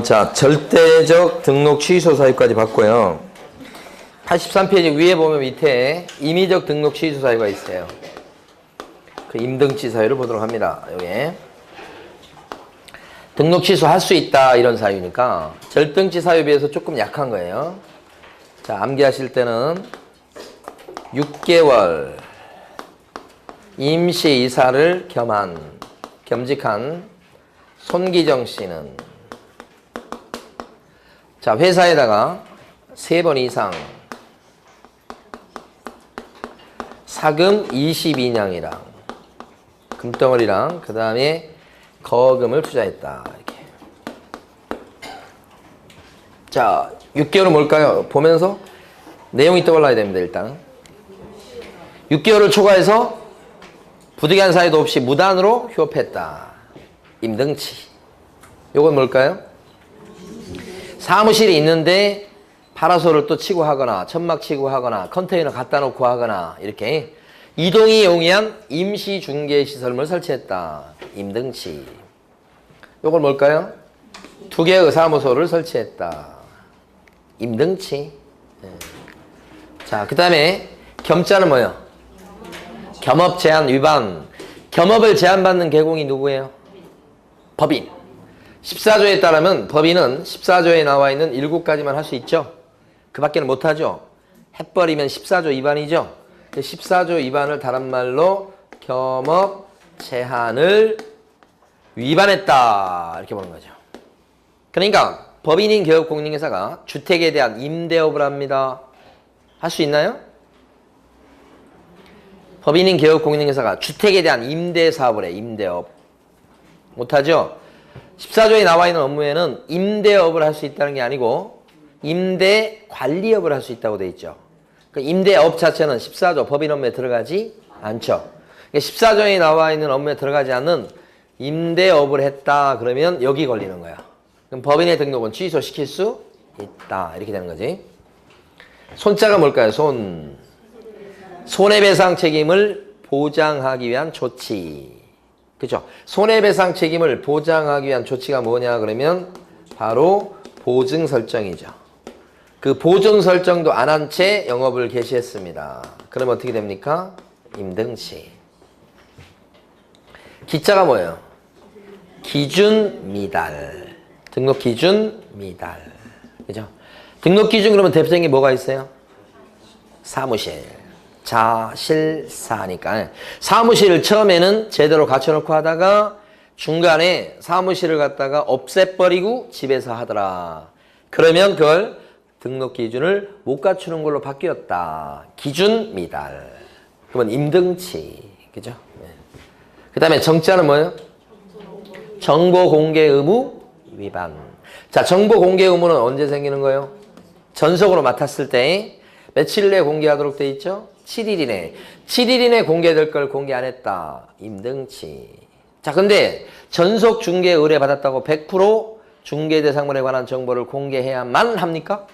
자, 절대적 등록 취소 사유까지 봤고요. 83페이지 위에 보면 밑에 임의적 등록 취소 사유가 있어요. 그 임등치 사유를 보도록 합니다. 여기 등록 취소할 수 있다 이런 사유니까 절등치 사유에 비해서 조금 약한 거예요. 자, 암기하실 때는 6개월 임시 이사를 겸직한 손기정 씨는 자, 회사에다가 3번 이상 사금 22냥이랑 금덩어리랑 그 다음에 거금을 투자했다. 이렇게. 자, 6개월은 뭘까요? 보면서 내용이 떠올라야 됩니다. 일단 6개월을 초과해서 부득이한 사유도 없이 무단으로 휴업했다. 임등치. 요건 뭘까요? 사무실이 있는데 파라솔을 또 치고 하거나 천막 치고 하거나 컨테이너 갖다 놓고 하거나 이렇게 이동이 용이한 임시 중개 시설물 설치했다. 임등치. 요걸 뭘까요? 2개의 사무소를 설치했다. 임등치. 자, 그 다음에 겸자는 뭐예요? 겸업 제한 위반. 겸업을 제한받는 개공이 누구예요? 법인. 14조에 따르면 법인은 14조에 나와 있는 7가지만 할 수 있죠. 그 밖에는 못하죠. 해버리면 14조 위반이죠. 14조 위반을 다른 말로 겸업 제한을 위반했다 이렇게 보는 거죠. 그러니까 법인인 개업공인회사가 주택에 대한 임대업을 합니다. 할 수 있나요? 법인인 개업공인회사가 주택에 대한 임대 사업을 해. 임대업. 못하죠. 14조에 나와 있는 업무에는 임대업을 할 수 있다는 게 아니고 임대 관리업을 할 수 있다고 돼 있죠. 그 임대업 자체는 14조 법인 업무에 들어가지 않죠. 14조에 나와 있는 업무에 들어가지 않는 임대업을 했다 그러면 여기 걸리는 거야. 그럼 법인의 등록은 취소시킬 수 있다 이렇게 되는 거지. 손자가 뭘까요? 손해배상 책임을 보장하기 위한 조치. 그죠? 손해배상 책임을 보장하기 위한 조치가 뭐냐 그러면 바로 보증 설정이죠. 그 보증 설정도 안 한 채 영업을 개시했습니다. 그럼 어떻게 됩니까? 임등치. 기자가 뭐예요? 기준 미달. 등록 기준 미달. 그죠? 등록 기준 그러면 대표적인 게 뭐가 있어요? 사무실. 자실사니까 사무실을 처음에는 제대로 갖춰놓고 하다가 중간에 사무실을 갖다가 없애버리고 집에서 하더라. 그러면 그걸 등록 기준을 못 갖추는 걸로 바뀌었다. 기준 미달. 그러면 임등치. 그죠? 네. 그 다음에 정자는 뭐예요? 정보 공개 의무 위반. 자, 정보 공개 의무는 언제 생기는 거예요? 전속으로 맡았을 때 며칠 내에 공개하도록 돼 있죠? 7일 이내. 7일 이내 공개될 걸 공개 안 했다. 임등치. 자, 근데 전속 중개 의뢰 받았다고 100% 중개 대상물에 관한 정보를 공개해야만 합니까?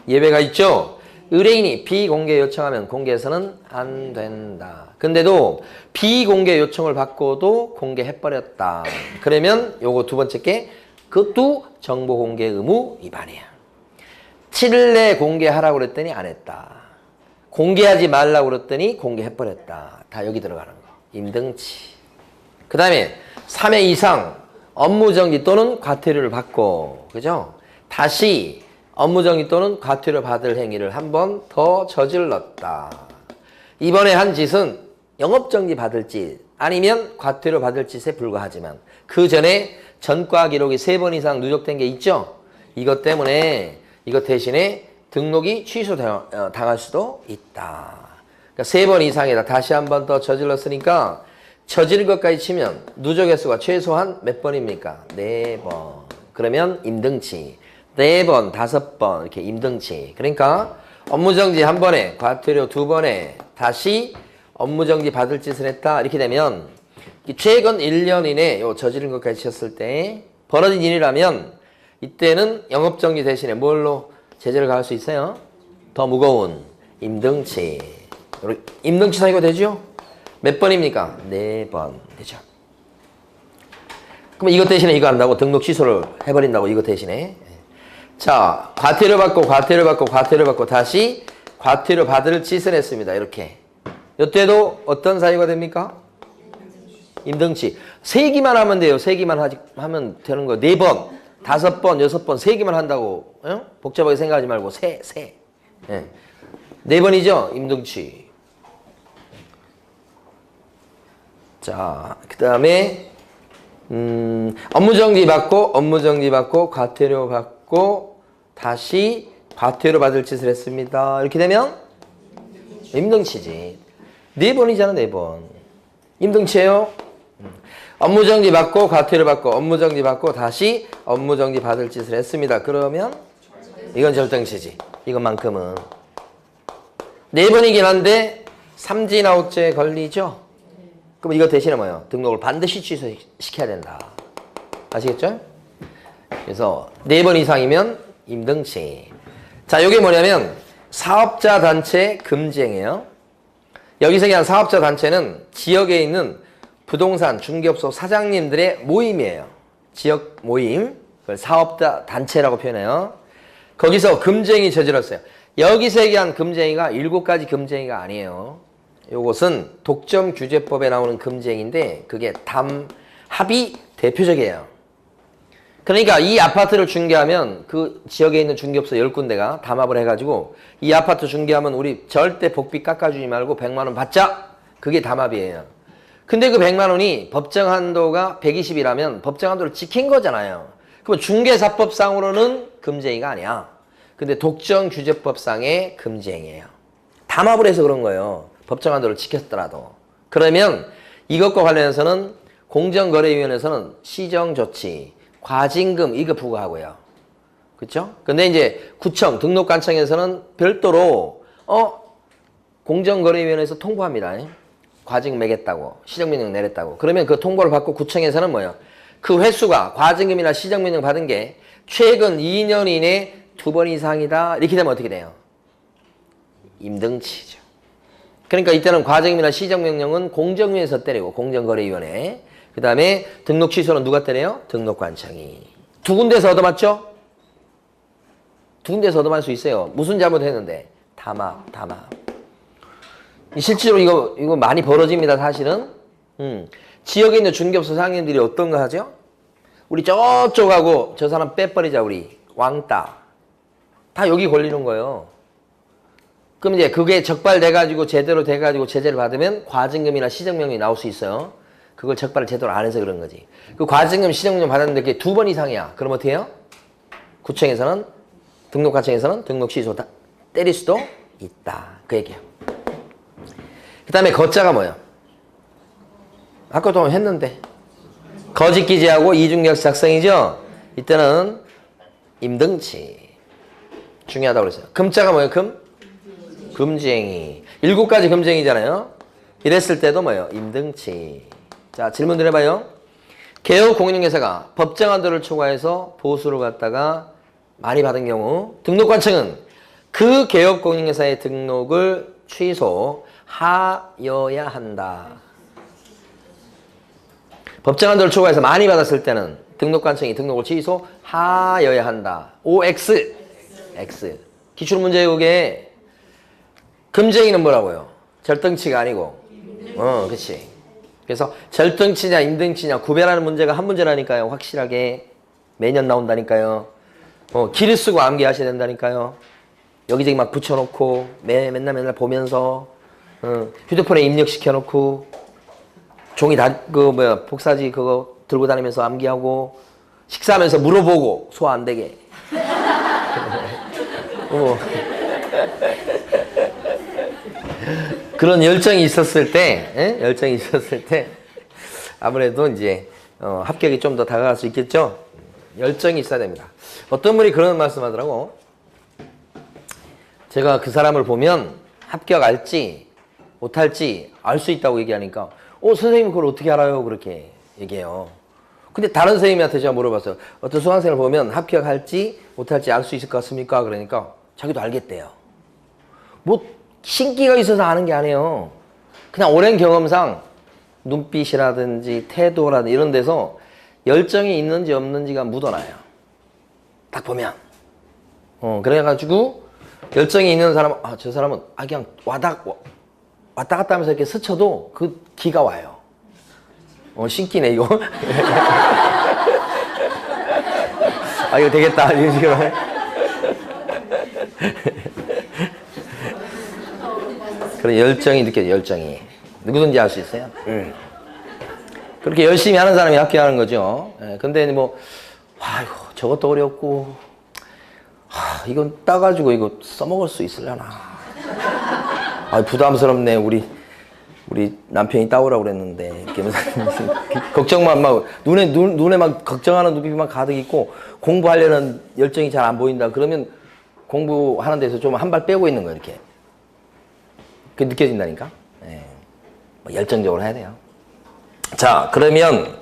예외가 있죠. 의뢰인이 비공개 요청하면 공개해서는 안 된다. 근데도 비공개 요청을 받고도 공개해버렸다. 그러면 요거 두 번째 게 그것도 정보 공개 의무 위반이야. 7일 내에 공개하라고 그랬더니 안 했다. 공개하지 말라고 그랬더니 공개해버렸다. 다 여기 들어가는 거. 임등치. 그 다음에 3회 이상 업무정지 또는 과태료를 받고, 그죠? 다시 업무정지 또는 과태료 받을 행위를 한 번 더 저질렀다. 이번에 한 짓은 영업정지 받을 짓 아니면 과태료 받을 짓에 불과하지만 그 전에 전과 기록이 3번 이상 누적된 게 있죠? 이것 대신에 등록이 취소당할 수도 있다. 그러니까 3번 이상이다. 다시 한 번 더 저질렀으니까 저지른 것까지 치면 누적 횟수가 최소한 몇 번입니까? 4번. 그러면 임등치. 4번, 5번 이렇게 임등치. 그러니까 업무정지 한 번에, 과태료 2번에 다시 업무정지 받을 짓을 했다. 이렇게 되면 최근 1년 이내 요 저지른 것까지 쳤을 때 벌어진 일이라면 이때는 영업정지 대신에 뭘로 제재를 가할 수 있어요? 더 무거운 임등치. 임등치 사유가 되죠? 몇 번입니까? 4번 되죠. 그럼 이것 대신에 이거 한다고 등록 취소를 해버린다고 이것 대신에. 자, 과태료 받고 과태료 받고 과태료 받고 다시 과태료 받을 짓을 했습니다. 이렇게. 이때도 어떤 사유가 됩니까? 임등치. 세기만 하면 돼요. 세기만 하면 되는 거예요. 4번, 5번, 6번, 세기만 한다고. 복잡하게 생각하지 말고 세. 예. 4번이죠. 임등치. 자, 그 다음에 업무정지 받고 과태료 받고 다시 과태료 받을 짓을 했습니다. 이렇게 되면 임등치지. 4번이잖아. 4번. 임등치예요. 업무정지 받고 과태료 받고 업무정지 받고 다시 업무정지 받을 짓을 했습니다. 그러면 이건 절등치지. 이것만큼은 4번이긴 한데 삼진아웃죄 걸리죠. 그럼 이거 대신에 뭐예요? 등록을 반드시 취소시켜야 된다. 아시겠죠? 그래서 4번 이상이면 임등치. 자, 이게 뭐냐면 사업자 단체 금지행위예요. 여기서 얘기한 사업자 단체는 지역에 있는 부동산 중개업소 사장님들의 모임이에요. 지역 모임. 그걸 사업자 단체라고 표현해요. 거기서 금지행위 저질렀어요. 여기서 얘기한 금지행위가 7가지 금지행위가 아니에요. 요것은 독점규제법에 나오는 금지행위인데 그게 담합이 대표적이에요. 그러니까 이 아파트를 중개하면 그 지역에 있는 중개업소 10군데가 담합을 해가지고 이 아파트 중개하면 우리 절대 복비 깎아주지 말고 100만 원 받자. 그게 담합이에요. 근데 그 100만 원이 법정 한도가 120이라면 법정 한도를 지킨 거잖아요. 그럼 중개사법상으로는 금지행위가 아니야. 근데 독점규제법상의 금지행위예요. 담합을 해서 그런 거예요. 법정 한도를 지켰더라도. 그러면 이것과 관련해서는 공정거래위원회에서는 시정조치, 과징금 이거 부과하고요. 그렇죠? 근데 이제 구청, 등록관청에서는 별도로 공정거래위원회에서 통보합니다. 과징금 매겼다고, 시정명령 내렸다고. 그러면 그 통보를 받고 구청에서는 뭐예요? 그 횟수가 과징금이나 시정명령 받은 게 최근 2년 이내 2번 이상이다. 이렇게 되면 어떻게 돼요? 임등치죠. 그러니까 이때는 과징금이나 시정명령은 공정위에서 때리고 공정거래위원회. 그 다음에 등록 취소는 누가 때려요? 등록관청이. 2군데서 얻어맞죠? 2군데서 얻어맞을 수 있어요. 무슨 잘못했는데? 담합. 실제로 이거 많이 벌어집니다. 사실은. 지역에 있는 중개업소 사장님들이 어떤 거 하죠? 우리 저쪽하고 저 사람 빼버리자 우리. 왕따. 다 여기 걸리는 거예요. 그럼 이제 그게 적발돼가지고 제대로 돼가지고 제재를 받으면 과징금이나 시정명령이 나올 수 있어요. 그걸 적발을 제대로 안 해서 그런 거지. 그 과징금, 시정명령 받았는데 그게 2번 이상이야. 그럼 어떻게 해요? 구청에서는, 등록관청에서는 등록 취소 때릴 수도 있다. 그 얘기야. 그 다음에 거자가 뭐예요? 아까도 했는데. 거짓기재하고 이중계약서 작성이죠? 이때는 임등치. 중요하다고 그랬어요. 금자가 뭐예요? 금지행위. 7가지 금지행위잖아요. 이랬을 때도 뭐예요? 임등치. 자, 질문들 해봐요. 개업 공인중개사가 법정 한도를 초과해서 보수를 갖다가 많이 받은 경우 등록관청은 그 개업 공인중개사의 등록을 취소하여야 한다. 법정 한도를 초과해서 많이 받았을 때는 등록관청이 등록을 취소하여야 한다. OX. X. 기출문제에 그게 금지행위는 뭐라고요? 절등치가 아니고. 그치. 그래서 절등치냐 임등치냐 구별하는 문제가 한 문제라니까요. 확실하게 매년 나온다니까요. 길을 쓰고 암기하셔야 된다니까요. 여기저기 막 붙여놓고 맨날 보면서 휴대폰에 입력시켜놓고 종이 복사지 그거 들고 다니면서 암기하고 식사하면서 물어보고 소화 안 되게. 그런 열정이 있었을 때, 아무래도 이제 합격이 좀 더 다가갈 수 있겠죠. 열정이 있어야 됩니다. 어떤 분이 그런 말씀하더라고. 제가 그 사람을 보면 합격할지 못할지 알 수 있다고 얘기하니까, 선생님 그걸 어떻게 알아요? 그렇게 얘기해요. 근데 다른 선생님한테 제가 물어봤어요. 어떤 수강생을 보면 합격할지 못할지 알 수 있을 것 같습니까? 그러니까 자기도 알겠대요. 뭐 신기가 있어서 아는 게 아니에요. 그냥 오랜 경험상 눈빛이라든지 태도라든지 이런 데서 열정이 있는지 없는지가 묻어나요. 딱 보면. 그래가지고 열정이 있는 사람은 저 사람은 그냥 왔다 갔다 하면서 이렇게 스쳐도 그 기가 와요. 신기네 이거. 이거 되겠다. 이런 식으로. 그런 열정이 느껴져요. 열정이. 누구든지 알 수 있어요. 그렇게 열심히 하는 사람이 합격하는 거죠. 근데 뭐 아이고 저것도 어렵고 이건 따가지고 이거 써먹을 수 있으려나. 부담스럽네. 우리 남편이 따오라고 그랬는데 이렇게 걱정만 막 눈에 막 걱정하는 눈빛만 가득 있고 공부하려는 열정이 잘 안 보인다. 그러면 공부하는 데서 좀 한 발 빼고 있는 거예요. 이렇게. 그게 느껴진다니까. 열정적으로 해야 돼요. 자, 그러면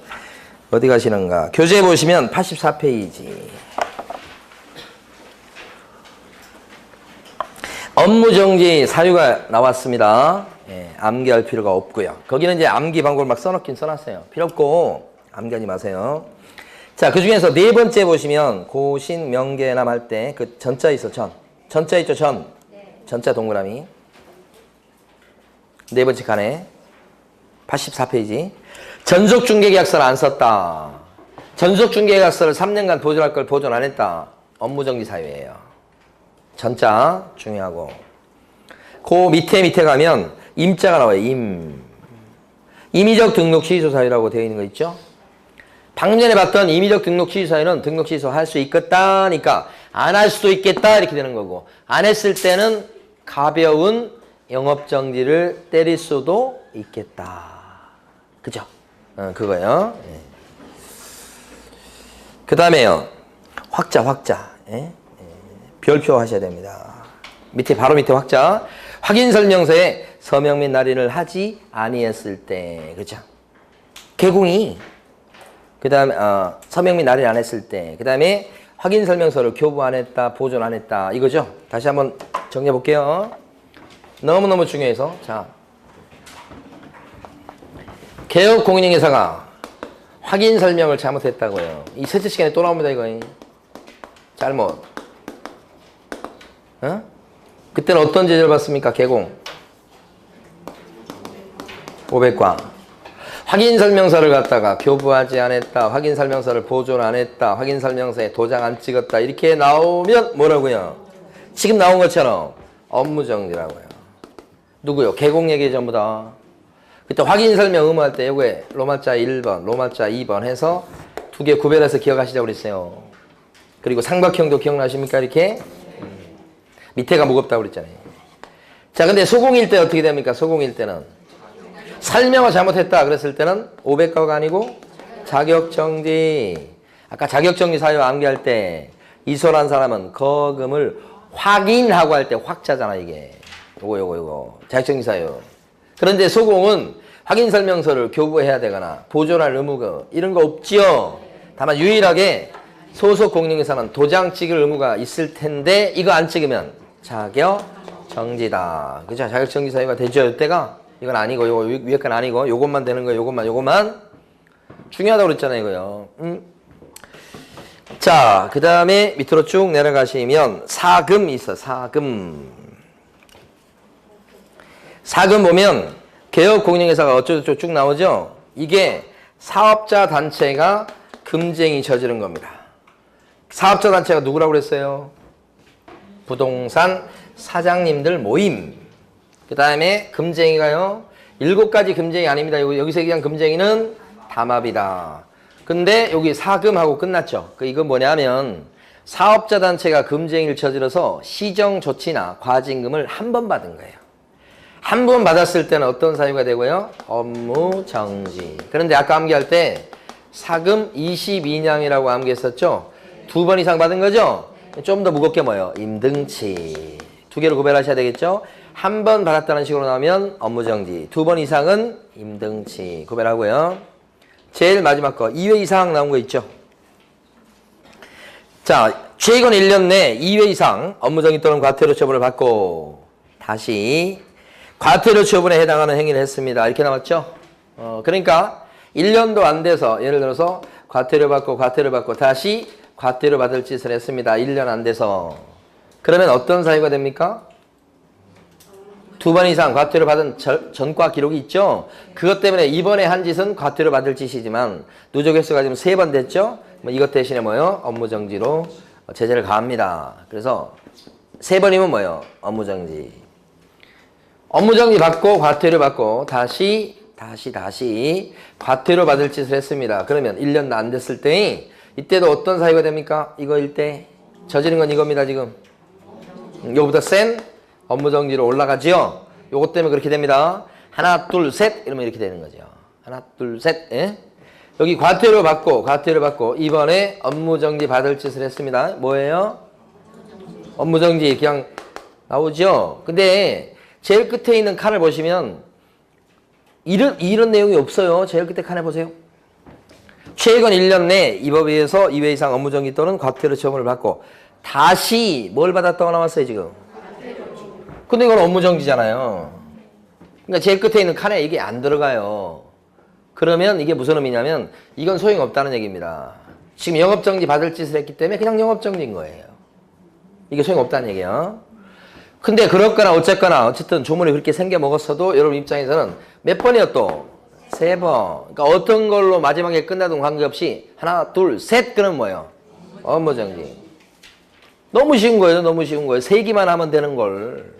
어디 가시는가? 교재에 보시면 84페이지. 업무정지 사유가 나왔습니다. 암기할 필요가 없고요. 거기는 이제 암기 방법을 막 써놓긴 써놨어요. 필요 없고 암기하지 마세요. 자, 그 중에서 네 번째 보시면 고신 명계남 할 때 그 전자 있어. 전자 있죠. 전자 동그라미. 네 번째 칸에 84페이지. 전속중개계약서를 안 썼다. 전속중개계약서를 3년간 보존할 걸 보존 안 했다. 업무정지 사유예요. 전자 중요하고. 그 밑에 가면 임자가 나와요. 임의적 등록 취소 사유라고 되어 있는 거 있죠? 방금 전에 봤던 임의적 등록 취소 사유는 등록 취소 할 수 있겠다니까 안 할 수도 있겠다 이렇게 되는 거고, 안 했을 때는 가벼운 영업정지를 때릴 수도 있겠다. 그죠? 그거요. 그 다음에요. 확자. 별표 하셔야 됩니다. 바로 밑에 확자. 확인설명서에 서명 및 날인을 하지 아니했을 때, 그죠? 개공이, 그 다음에, 서명 및 날인 안 했을 때, 그 다음에 확인설명서를 교부 안 했다, 보존 안 했다, 이거죠? 다시 한번 정리해 볼게요. 너무너무 중요해서. 자. 개업공인중개사가 확인설명을 잘못했다고요. 이 셋째 시간에 또 나옵니다, 이거. 잘못. 그때는 어떤 제재를 받습니까? 개공 500과 확인설명서를 갖다가 교부하지 않았다, 확인설명서를 보존 안 했다, 확인설명서에 도장 안 찍었다 이렇게 나오면 뭐라고요? 지금 나온 것처럼 업무정지라고요. 누구요? 개공 얘기 전부 다. 그때 확인설명 의무할 때 요게 로마자 1번, 로마자 2번 해서 두 개 구별해서 기억하시자고 그랬어요. 그리고 삼각형도 기억나십니까? 이렇게 밑에가 무겁다고 그랬잖아요. 자, 근데 소공일 때 어떻게 됩니까? 소공일 때는 설명을 잘못했다 그랬을 때는 500가가 아니고 자격정지. 아까 자격정지 사유 암기할 때 이소란 사람은 거금을 확인하고 할 때 확자잖아 이게. 요거 자격정지 사유. 그런데 소공은 확인설명서를 교부해야 되거나 보존할 의무가 이런 거 없지요. 다만 유일하게 소속 공인중개사는 도장 찍을 의무가 있을 텐데 이거 안 찍으면 자격정지다. 그죠? 자격정지 사유가 되죠. 이때가 이건 아니고 요거 위에 건 아니고 요것만 되는 거예요. 요것만 중요하다고 그랬잖아요. 이거요. 자, 그 다음에 밑으로 쭉 내려가시면 사금 있어. 사금 보면 개업공인중개사가 어쩌고저쩌고 쭉 나오죠. 이게 사업자 단체가 금쟁이 저지른 겁니다. 사업자 단체가 누구라고 그랬어요? 부동산 사장님들 모임. 그 다음에 금쟁이가요. 7가지 금쟁이 아닙니다. 여기서 얘기한 금쟁이는 담합이다. 근데 여기 사금하고 끝났죠. 이건 뭐냐면 사업자 단체가 금쟁이를 저질러서 시정조치나 과징금을 한 번 받은 거예요. 한 번 받았을 때는 어떤 사유가 되고요? 업무정지. 그런데 아까 암기할 때 사금 22냥이라고 암기했었죠? 2번 이상 받은 거죠? 좀 더 무겁게 뭐예요? 임등치. 2개로 구별하셔야 되겠죠? 한 번 받았다는 식으로 나오면 업무정지. 2번 이상은 임등치. 구별하고요. 제일 마지막 거 2회 이상 나온 거 있죠? 자, 최근 1년 내 2회 이상 업무정지 또는 과태료 처분을 받고 다시 과태료 처분에 해당하는 행위를 했습니다. 이렇게 나왔죠? 그러니까 1년도 안 돼서 예를 들어서 과태료 받고 다시 과태료 받을 짓을 했습니다. 1년 안 돼서. 그러면 어떤 사유가 됩니까? 2번 이상 과태료 받은 전과 기록이 있죠? 그것 때문에 이번에 한 짓은 과태료 받을 짓이지만 누적 횟수가 지금 3번 됐죠? 이것 대신에 뭐요? 업무정지로 제재를 가합니다. 그래서 3번이면 뭐요? 업무정지. 업무정지 받고 과태료 받고 다시 과태료 받을 짓을 했습니다. 그러면 1년도 안 됐을 때 이때도 어떤 사유가 됩니까? 이거일 때 저지른 건 이겁니다. 지금 요거보다 센 업무정지로 올라가지요. 요것 때문에 그렇게 됩니다. 하나 둘 셋 이러면 이렇게 되는 거죠. 하나 둘 셋. 예? 여기 과태료 받고 이번에 업무정지 받을 짓을 했습니다. 뭐예요? 업무정지 그냥 나오죠. 근데 제일 끝에 있는 칸을 보시면 이런 내용이 없어요. 제일 끝에 칸에 보세요. 최근 1년 내 이 법에 의해서 2회 이상 업무정지 또는 과태료 처분을 받고 다시 뭘 받았다고 나왔어요 지금? 근데 이건 업무정지잖아요. 그러니까 제일 끝에 있는 칸에 이게 안 들어가요. 그러면 이게 무슨 의미냐면 이건 소용없다는 얘기입니다. 지금 영업정지 받을 짓을 했기 때문에 그냥 영업정지인 거예요. 이게 소용없다는 얘기예요. 근데 그렇거나 어쨌든 조문이 그렇게 생겨 먹었어도 여러분 입장에서는 몇 번이요 또? 3번. 그러니까 어떤 걸로 마지막에 끝나든 관계없이 하나 둘 셋 그러면 뭐예요? 업무정지. 너무 쉬운 거예요. 너무 쉬운 거예요. 3개만 하면 되는 걸.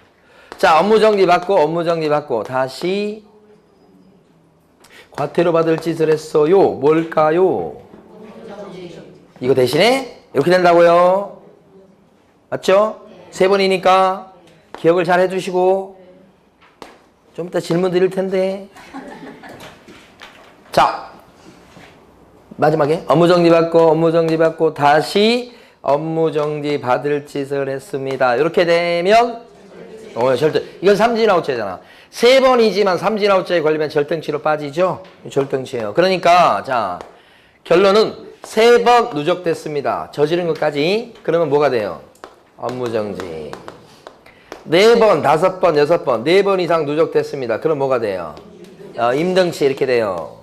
자, 업무정지 받고 다시 과태료 받을 짓을 했어요. 뭘까요? 이거 대신에 이렇게 된다고요. 맞죠? 3번이니까 기억을 잘 해주시고 좀 이따 질문 드릴 텐데. 자, 마지막에 업무정지 받고 다시 업무정지 받을 짓을 했습니다. 이렇게 되면 절대 이건 삼진아웃죄잖아. 3번이지만 삼진아웃죄에 걸리면 절등치로 빠지죠. 절등치예요. 그러니까 자 결론은 3번 누적됐습니다. 저지른 것까지. 그러면 뭐가 돼요? 업무정지. 4번, 5번, 6번, 4번 이상 누적됐습니다. 그럼 뭐가 돼요? 임등치 이렇게 돼요.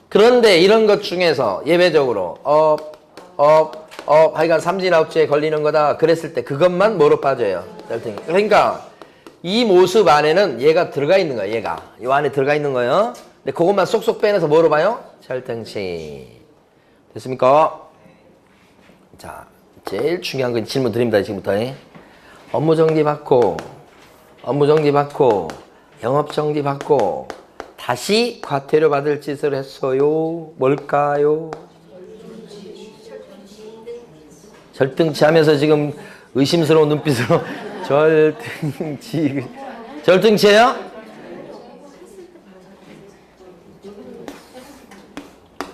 그런데 이런 것 중에서 예외적으로 하여간 삼진아웃죄에 걸리는 거다 그랬을 때 그것만 뭐로 빠져요? 절등. 그러니까 이 모습 안에는 얘가 들어가 있는 거예요. 얘가 이 안에 들어가 있는 거예요. 근데 그것만 쏙쏙 빼내서 뭐로 봐요? 절등치. 됐습니까? 자, 제일 중요한 건 질문 드립니다. 지금부터. 업무정지 받고 영업정지 받고 다시 과태료 받을 짓을 했어요. 뭘까요? 절등치 하면서 지금 의심스러운 눈빛으로 절등치예요?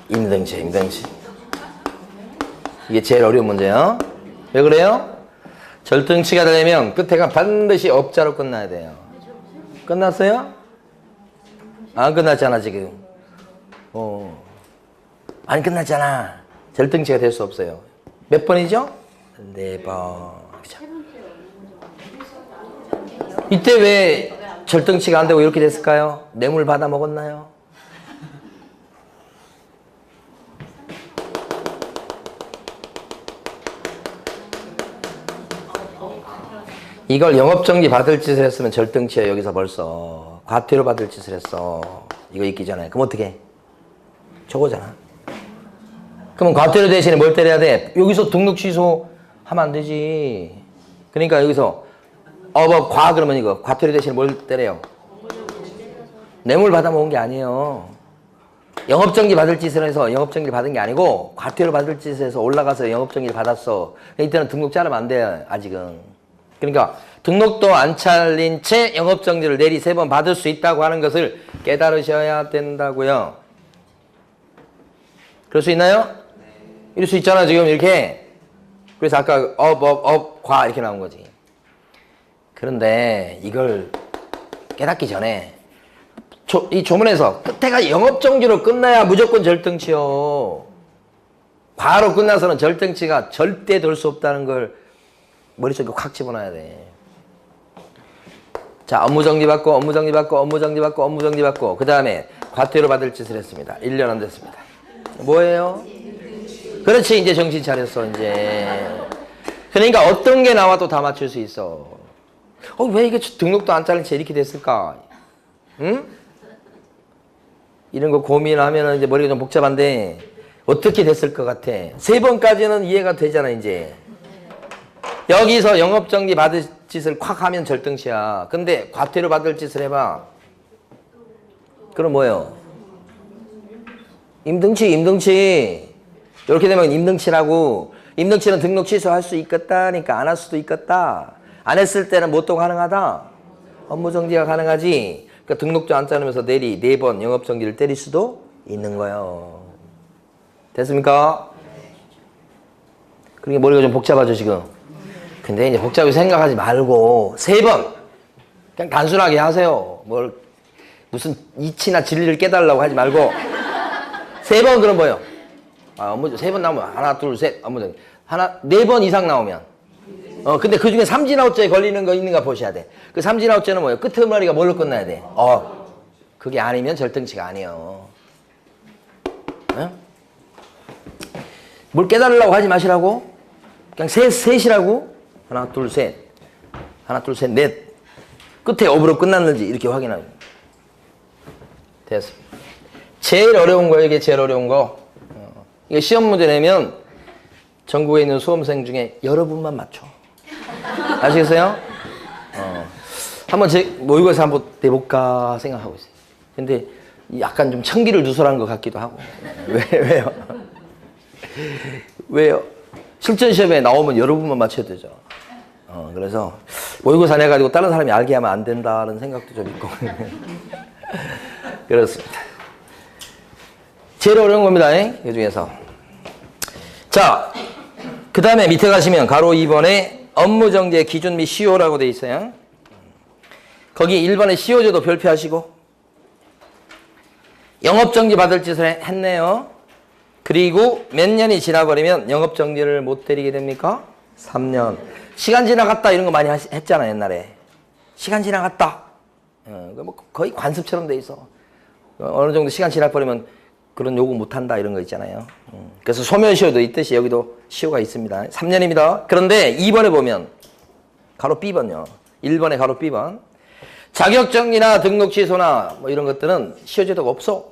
임등치. 이게 제일 어려운 문제예요. 왜 그래요? 절등치가 되려면 끝에가 반드시 업자로 끝나야 돼요. 끝났어요? 안 끝났잖아 지금. 안 끝났잖아. 절등치가 될 수 없어요. 몇 번이죠? 4번. 그죠? 이때 왜 절등치가 안 되고 이렇게 됐을까요? 뇌물 받아 먹었나요? 이걸 영업정지 받을 짓을 했으면 절등치야. 여기서 벌써 과태료 받을 짓을 했어. 이거 있기 전에. 그럼 어떻게 해? 저거잖아. 그러면 과태료 대신에 뭘 때려야 돼? 여기서 등록 취소하면 안 되지. 그러니까 여기서 과 그러면 이거 과태료 대신에 뭘 때려요? 뇌물 받아 먹은 게 아니에요. 영업정지 받을 짓을 해서 영업정지 받은 게 아니고 과태료 받을 짓을 해서 올라가서 영업정지 받았어. 이때는 등록 자르면 안 돼. 아직은. 그러니까 등록도 안 차린 채 영업정지를 내리 3번 받을 수 있다고 하는 것을 깨달으셔야 된다고요. 그럴 수 있나요? 이럴 수 있잖아 지금 이렇게. 그래서 아까 과 이렇게 나온 거지. 그런데 이걸 깨닫기 전에 이 조문에서 끝에가 영업정지로 끝나야 무조건 절등치요. 과로 끝나서는 절등치가 절대 될 수 없다는 걸 머릿속에 확 집어넣어야 돼. 자, 업무정지 받고 그 다음에 과태료 받을 짓을 했습니다. 1년 안 됐습니다. 뭐예요? 그렇지, 이제 정신 차렸어, 이제. 그러니까 어떤 게 나와도 다 맞출 수 있어. 왜 이게 등록도 안 잘린 채 이렇게 됐을까? 응? 이런 거 고민하면 이제 머리가 좀 복잡한데, 어떻게 됐을 것 같아? 3번까지는 이해가 되잖아, 이제. 여기서 영업정지 받을 짓을 콱 하면 절등치야. 근데 과태료 받을 짓을 해봐. 그럼 뭐예요? 임등치, 임등치. 이렇게 되면 임등치라고. 임등치는 등록 취소할 수 있겠다니까 안 할 수도 있겠다. 안 했을 때는 뭐또 가능하다? 업무정지가 가능하지. 그러니까 등록도 안 짜면서 내리 4번 영업정지를 때릴 수도 있는 거예요. 됐습니까? 그러니까 머리가 좀 복잡하죠 지금. 근데 이제 복잡하게 생각하지 말고 3번 그냥 단순하게 하세요. 무슨 이치나 진리를 깨달으려고 하지 말고 3번 그럼 뭐예요? 업무 3번 나오면 하나 둘 셋 업무정지 4번 이상 나오면 근데 그 중에 삼진아웃죄에 걸리는 거 있는가 보셔야 돼. 그 삼진아웃죄는 뭐예요? 끝머리가 뭘로 끝나야 돼? 그게 아니면 절등치가 아니에요. 응? 뭘 깨달으려고 하지 마시라고? 그냥 셋이라고? 하나, 둘, 셋. 하나, 둘, 셋, 넷. 끝에 업으로 끝났는지 이렇게 확인하고. 됐습니다. 제일 어려운 거, 이게 제일 어려운 거. 이게 시험 문제 내면 전국에 있는 수험생 중에 여러분만 맞춰. 아시겠어요? 한번 모의고사 한번 내볼까 생각하고 있어요. 근데 약간 좀 청기를 누설한 것 같기도 하고. 왜요? 왜요? 실전 시험에 나오면 여러분만 맞춰야 되죠. 그래서 모의고사 내가지고 다른 사람이 알게 하면 안 된다는 생각도 좀 있고. 그렇습니다. 제일 어려운 겁니다. 이 중에서. 자, 그 다음에 밑에 가시면 가로 2번에 업무정지의 기준 및 시효라고 돼 있어요. 거기 1번에 시효제도 별표하시고 영업정지 받을 짓을 했네요. 그리고 몇 년이 지나버리면 영업정지를 못 때리게 됩니까? 3년. 시간 지나갔다 이런 거 많이 했잖아 옛날에. 시간 지나갔다. 뭐 거의 관습처럼 돼 있어. 어느 정도 시간 지나버리면 그런 요구 못한다 이런 거 있잖아요. 그래서 소멸시효도 있듯이 여기도 시효가 있습니다. 3년입니다. 그런데 2번에 보면 가로 B번요. 1번에 가로 B번. 자격정지나 등록 취소나 뭐 이런 것들은 시효제도가 없어.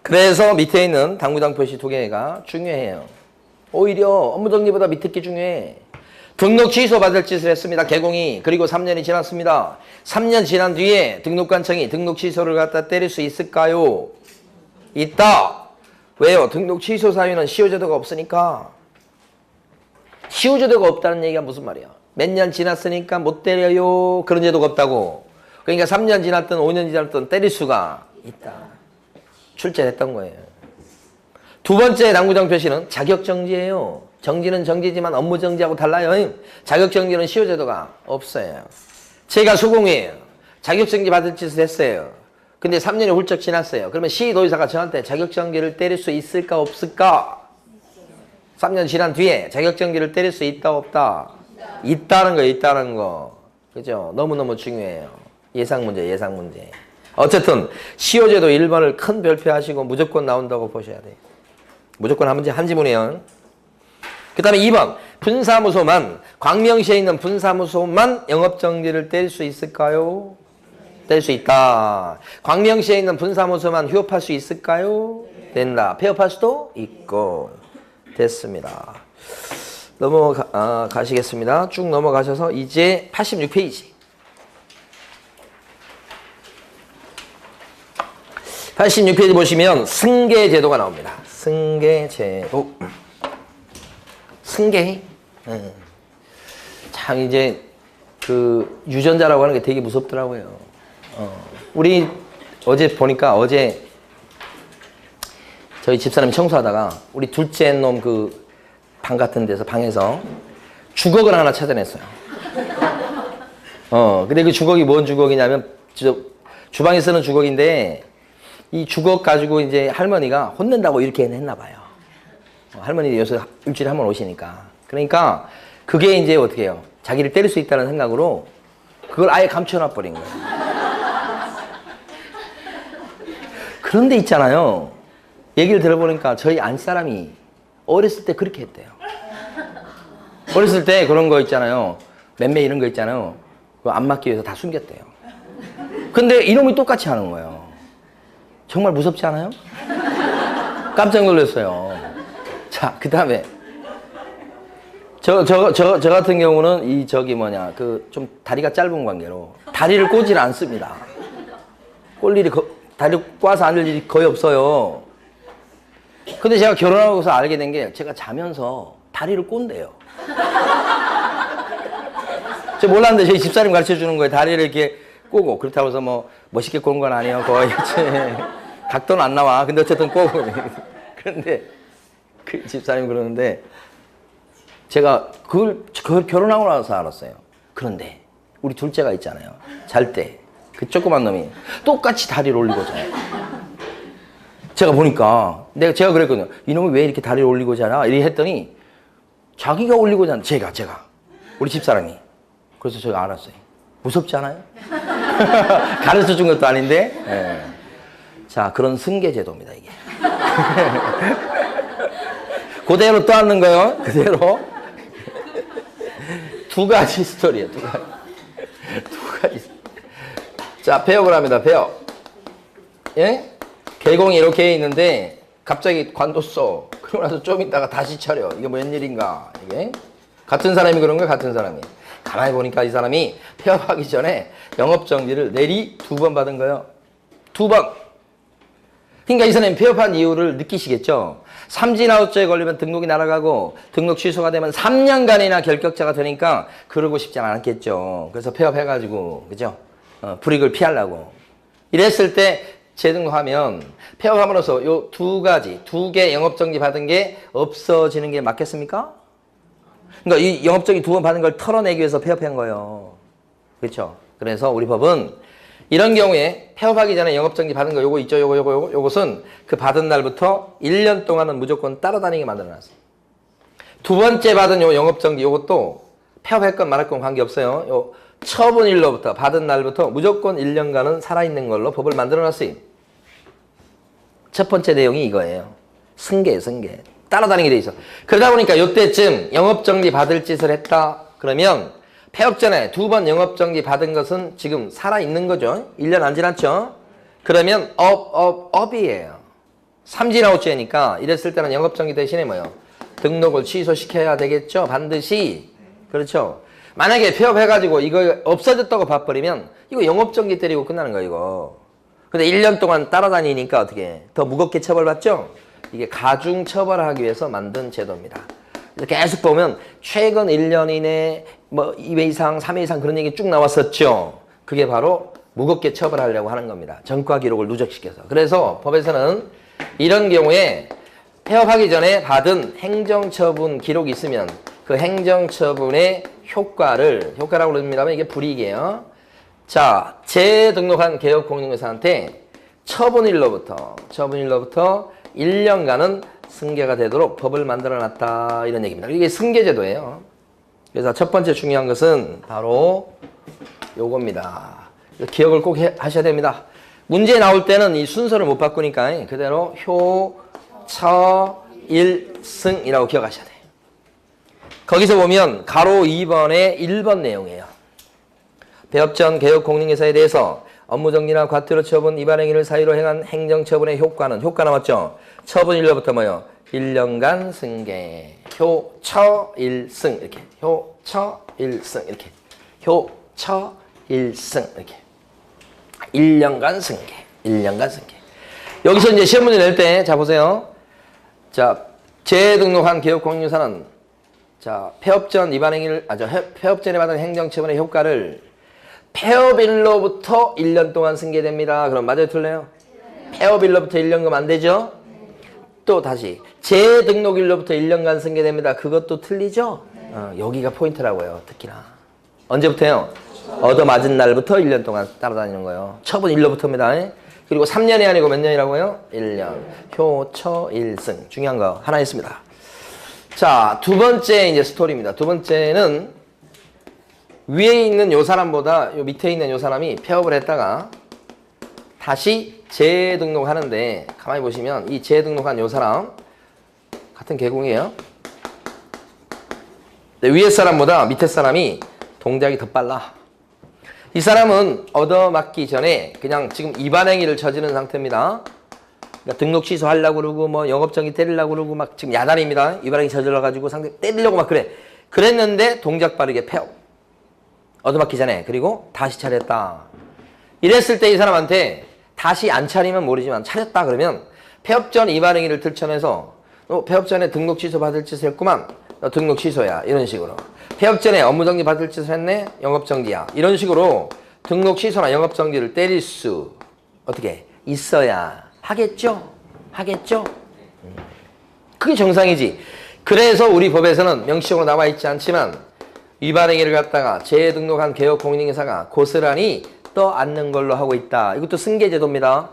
그래서 밑에 있는 당구장 표시 2개가 중요해요. 오히려 업무정지보다 밑에 게 중요해. 등록 취소 받을 짓을 했습니다. 개공이. 그리고 3년이 지났습니다. 3년 지난 뒤에 등록관청이 등록 취소를 갖다 때릴 수 있을까요? 있다. 왜요? 등록 취소 사유는 시효제도가 없으니까. 시효제도가 없다는 얘기가 무슨 말이야? 몇 년 지났으니까 못 때려요. 그런 제도가 없다고. 그러니까 3년 지났든 5년 지났든 때릴 수가 있다. 출제했던 거예요. 두 번째 당구장 표시는 자격정지예요. 정지는 정지지만 업무정지하고 달라요. 자격정지는 시효제도가 없어요. 제가 수공이에요. 자격정지 받을 짓을 했어요. 근데 3년이 훌쩍 지났어요. 그러면 시도의사가 저한테 자격정지를 때릴 수 있을까 없을까? 3년 지난 뒤에 자격정지를 때릴 수 있다 없다? 있다는 거 있다는 거. 그죠? 너무너무 중요해요. 예상문제 예상문제. 어쨌든 시효제도 1번을 큰 별표하시고 무조건 나온다고 보셔야 돼요. 무조건 한 지문이에요. 그 다음에 2번 분사무소만 광명시에 있는 분사무소만 영업정지를 때릴 수 있을까요? 뗄 수 있다. 광명시에 있는 분사무소만 휴업할 수 있을까요? 된다. 폐업할 수도 있고. 됐습니다. 넘어가시겠습니다. 쭉 넘어가셔서 이제 86페이지. 86페이지 보시면 승계제도가 나옵니다. 승계제도. 승계. 참 이제 그 유전자라고 하는 게 되게 무섭더라고요. 우리 어제 보니까 어제 저희 집사람이 청소하다가 우리 둘째 놈 그 방 같은 데서 방에서 주걱을 하나 찾아냈어요. 근데 그 주걱이 뭔 주걱이냐면 주방에 쓰는 주걱인데 이 주걱 가지고 이제 할머니가 혼낸다고 이렇게 했나 봐요. 할머니 요새 일주일에 한 번 오시니까. 그러니까 그게 이제 어떻게 해요? 자기를 때릴 수 있다는 생각으로 그걸 아예 감춰놔 버린 거예요. 그런데 있잖아요. 얘기를 들어보니까 저희 안사람이 어렸을 때 그렇게 했대요. 어렸을 때 그런 거 있잖아요. 맴매 이런 거 있잖아요. 그거 안 맞기 위해서 다 숨겼대요. 근데 이놈이 똑같이 하는 거예요. 정말 무섭지 않아요? 깜짝 놀랐어요. 자, 그 다음에 저 같은 경우는 좀 다리가 짧은 관계로 다리를 꼬질 않습니다. 꼴 일이, 다리를 꽈서 앉을 일이 거의 없어요. 근데 제가 결혼하고서 알게 된 게 제가 자면서 다리를 꼰대요. 제가 몰랐는데 저희 집사님 가르쳐 주는 거예요. 다리를 이렇게 꼬고. 그렇다고 해서 뭐 멋있게 꼬는 건 아니에요. 거의 각도는 안 나와. 근데 어쨌든 꼬고. 그런데 그 집사님 그러는데 제가 그걸 결혼하고 나서 알았어요. 그런데 우리 둘째가 있잖아요. 잘 때 그 조그만 놈이 똑같이 다리를 올리고 자요. 제가 보니까 제가 그랬거든요. 이놈이 왜 이렇게 다리를 올리고 자나? 이렇게 했더니 자기가 올리고 자는 제가 우리 집사람이. 그래서 제가 알았어요. 무섭지 않아요? 가르쳐 준 것도 아닌데. 네. 자, 그런 승계제도입니다, 이게. 그대로 또 하는 거예요. 그대로. 두 가지 스토리예요. 두 가지. 자, 폐업을 합니다. 폐업. 예? 개공이 이렇게 있는데 갑자기 관뒀어. 그러고 나서 좀 있다가 다시 차려. 이게 뭐 웬일인가. 이게 같은 사람이 그런 거야. 같은 사람이. 가만히 보니까 이 사람이 폐업하기 전에 영업정지를 내리 2번 받은 거예요. 2번. 그러니까 이 사람이 폐업한 이유를 느끼시겠죠. 삼진아웃조에 걸리면 등록이 날아가고 등록 취소가 되면 3년간이나 결격자가 되니까 그러고 싶지 않았겠죠. 그래서 폐업해가지고 그죠? 불이익을 피하려고. 이랬을 때 재등록하면 폐업함으로써 요 2개 영업정지 받은 게 없어지는 게 맞겠습니까? 그러니까 이 영업정지 2번 받은 걸 털어내기 위해서 폐업한 거예요. 그렇죠? 그래서 우리 법은 이런 경우에 폐업하기 전에 영업정지 받은 거 요거 있죠? 요것은 그 받은 날부터 1년 동안은 무조건 따라다니게 만들어놨어요. 2번째 받은 요 영업정지 요것도 폐업할 건 말할 건 관계없어요. 요 처분일로부터 받은 날부터 무조건 1년간은 살아있는 걸로 법을 만들어놨어요. 첫 번째 내용이 이거예요. 승계. 따라다니게 돼 있어. 그러다 보니까 요때쯤 영업정지 받을 짓을 했다. 그러면 폐업 전에 2번 영업정지 받은 것은 지금 살아있는 거죠. 1년 안 지났죠. 그러면 업이에요. 삼진아웃죄니까 이랬을 때는 영업정지 대신에 뭐요? 등록을 취소시켜야 되겠죠. 반드시. 그렇죠. 만약에 폐업해가지고 이거 없어졌다고 봐버리면 이거 영업정지 때리고 끝나는 거예요. 이거. 근데 1년 동안 따라다니니까 어떻게 더 무겁게 처벌받죠? 이게 가중 처벌하기 위해서 만든 제도입니다. 계속 보면 최근 1년 이내 뭐 2회 이상, 3회 이상 그런 얘기 쭉 나왔었죠. 그게 바로 무겁게 처벌하려고 하는 겁니다. 전과 기록을 누적시켜서. 그래서 법에서는 이런 경우에 폐업하기 전에 받은 행정처분 기록이 있으면 그 행정처분의 효과라고 그럽니다만 이게 불이익이에요. 자, 재등록한 개업공인중개사한테 처분일로부터 1년간은 승계가 되도록 법을 만들어놨다 이런 얘기입니다. 이게 승계제도예요. 그래서 첫 번째 중요한 것은 바로 요겁니다. 기억을 꼭 하셔야 됩니다. 문제 나올 때는 이 순서를 못 바꾸니까 그대로 효, 처, 일, 승이라고 기억하셔야 돼요. 거기서 보면 가로 2번의 1번 내용이에요. 폐업 전 개업공인중개사에 대해서 업무정지나 과태료 처분, 위반 행위를 사유로 행한 행정처분의 효과 나왔죠? 처분일로부터 뭐요? 1년간 승계. 효, 처, 일, 승. 이렇게. 효, 처, 일, 승. 이렇게. 효, 처, 일, 승. 이렇게. 1년간 승계. 1년간 승계. 여기서 이제 시험 문제 낼 때, 자, 보세요. 자, 재등록한 개업공인중개사는 자, 폐업 전 위반 행위를, 폐업 전에 받은 행정처분의 효과를 폐업일로부터 1년 동안 승계됩니다. 그럼 맞아요, 틀려요? 폐업일로부터 1년 그럼 안 되죠? 또 다시 재등록일로부터 1년간 승계됩니다. 그것도 틀리죠? 여기가 포인트라고요. 특히나. 언제부터요? 얻어맞은 날부터 1년 동안 따라다니는 거예요. 처분일로부터입니다. 그리고 3년이 아니고 몇 년이라고요? 1년. 효, 처, 일, 승. 중요한 거 하나 있습니다. 자, 두 번째 이제 스토리입니다. 두 번째는 위에 있는 요 사람보다 요 밑에 있는 요 사람이 폐업을 했다가 다시 재등록하는데 가만히 보시면 이 재등록한 요 사람 같은 계공이에요. 근데 위에 사람보다 밑에 사람이 동작이 더 빨라. 이 사람은 얻어맞기 전에 그냥 지금 위반 행위를 저지른 상태입니다. 그러니까 등록 취소하려고 그러고 뭐 영업정지 때리려고 그러고 막 지금 야단입니다. 위반 행위 저질러가지고 상대 때리려고 막 그래. 그랬는데 동작 빠르게 폐업. 얻어맞기 전에. 그리고 다시 차렸다. 이랬을 때 이 사람한테 다시 안 차리면 모르지만 차렸다 그러면 폐업 전 위반 행위를 들춰내서 폐업 전에 등록 취소 받을 짓을 했구만. 너 등록 취소야. 이런 식으로. 폐업 전에 업무정지 받을 짓을 했네. 영업정지야. 이런 식으로 등록 취소나 영업정지를 때릴 수 어떻게 있어야 하겠죠? 하겠죠? 그게 정상이지. 그래서 우리 법에서는 명시적으로 나와 있지 않지만 위반 행위를 갖다가 재등록한 개업공인중개사가 고스란히 떠안는 걸로 하고 있다. 이것도 승계제도입니다.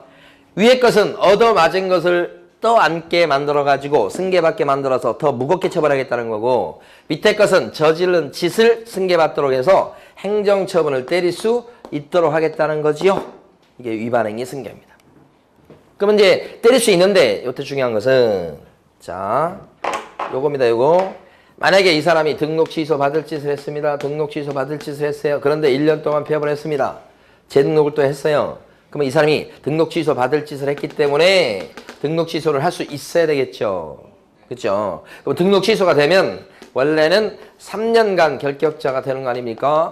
위에 것은 얻어맞은 것을 떠안게 만들어가지고 승계받게 만들어서 더 무겁게 처벌하겠다는 거고 밑에 것은 저지른 짓을 승계받도록 해서 행정처분을 때릴 수 있도록 하겠다는 거지요. 이게 위반행위 승계입니다. 그러면 이제 때릴 수 있는데 이때 중요한 것은 자 요겁니다. 요거 만약에 이 사람이 등록 취소 받을 짓을 했습니다. 등록 취소 받을 짓을 했어요. 그런데 1년 동안 폐업을 했습니다. 재등록을 또 했어요. 그러면 이 사람이 등록 취소 받을 짓을 했기 때문에 등록 취소를 할 수 있어야 되겠죠. 그렇죠? 그럼 등록 취소가 되면 원래는 3년간 결격자가 되는 거 아닙니까?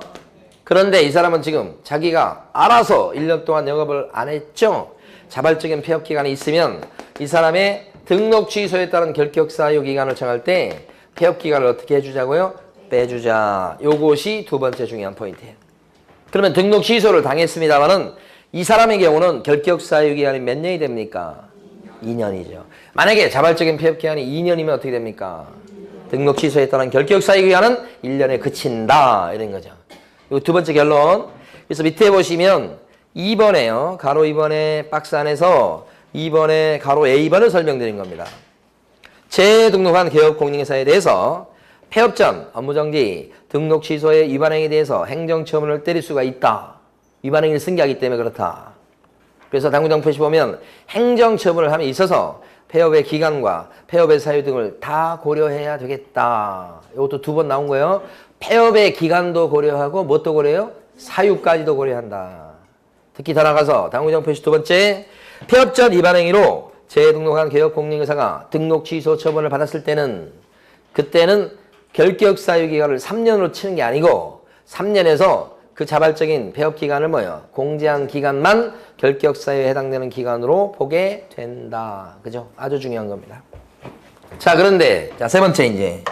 그런데 이 사람은 지금 자기가 알아서 1년 동안 영업을 안 했죠. 자발적인 폐업 기간이 있으면 이 사람의 등록 취소에 따른 결격 사유 기간을 정할 때 폐업 기간을 어떻게 해주자고요? 빼주자. 요것이 두 번째 중요한 포인트예요. 그러면 등록 취소를 당했습니다만은 이 사람의 경우는 결격 사유 기간이 몇 년이 됩니까? 2년이죠. 만약에 자발적인 폐업 기간이 2년이면 어떻게 됩니까? 등록 취소에 따른 결격 사유 기간은 1년에 그친다. 이런 거죠. 요 두 번째 결론. 그래서 밑에 보시면 2번에요. 가로 2번의 박스 안에서 2번의 가로 A번을 설명드린 겁니다. 재등록한 개업공인중개사에 대해서 폐업 전 업무정지, 등록 취소의 위반행위에 대해서 행정처분을 때릴 수가 있다. 위반행위를 승계하기 때문에 그렇다. 그래서 당구장 표시 보면 행정처분을 함에 있어서 폐업의 기간과 폐업의 사유 등을 다 고려해야 되겠다. 이것도 두 번 나온 거예요. 폐업의 기간도 고려하고 무엇도 고려해요? 사유까지도 고려한다. 특히 더 나가서 당구장 표시 두 번째, 폐업 전 위반행위로 재등록한 개업공인중개사가 등록 취소 처분을 받았을 때는 그때는 결격 사유 기간을 3년으로 치는 게 아니고 3년에서 그 자발적인 폐업 기간을 뭐예요? 공제한 기간만 결격 사유에 해당되는 기간으로 보게 된다. 그죠? 아주 중요한 겁니다. 자, 그런데 자, 세 번째 이제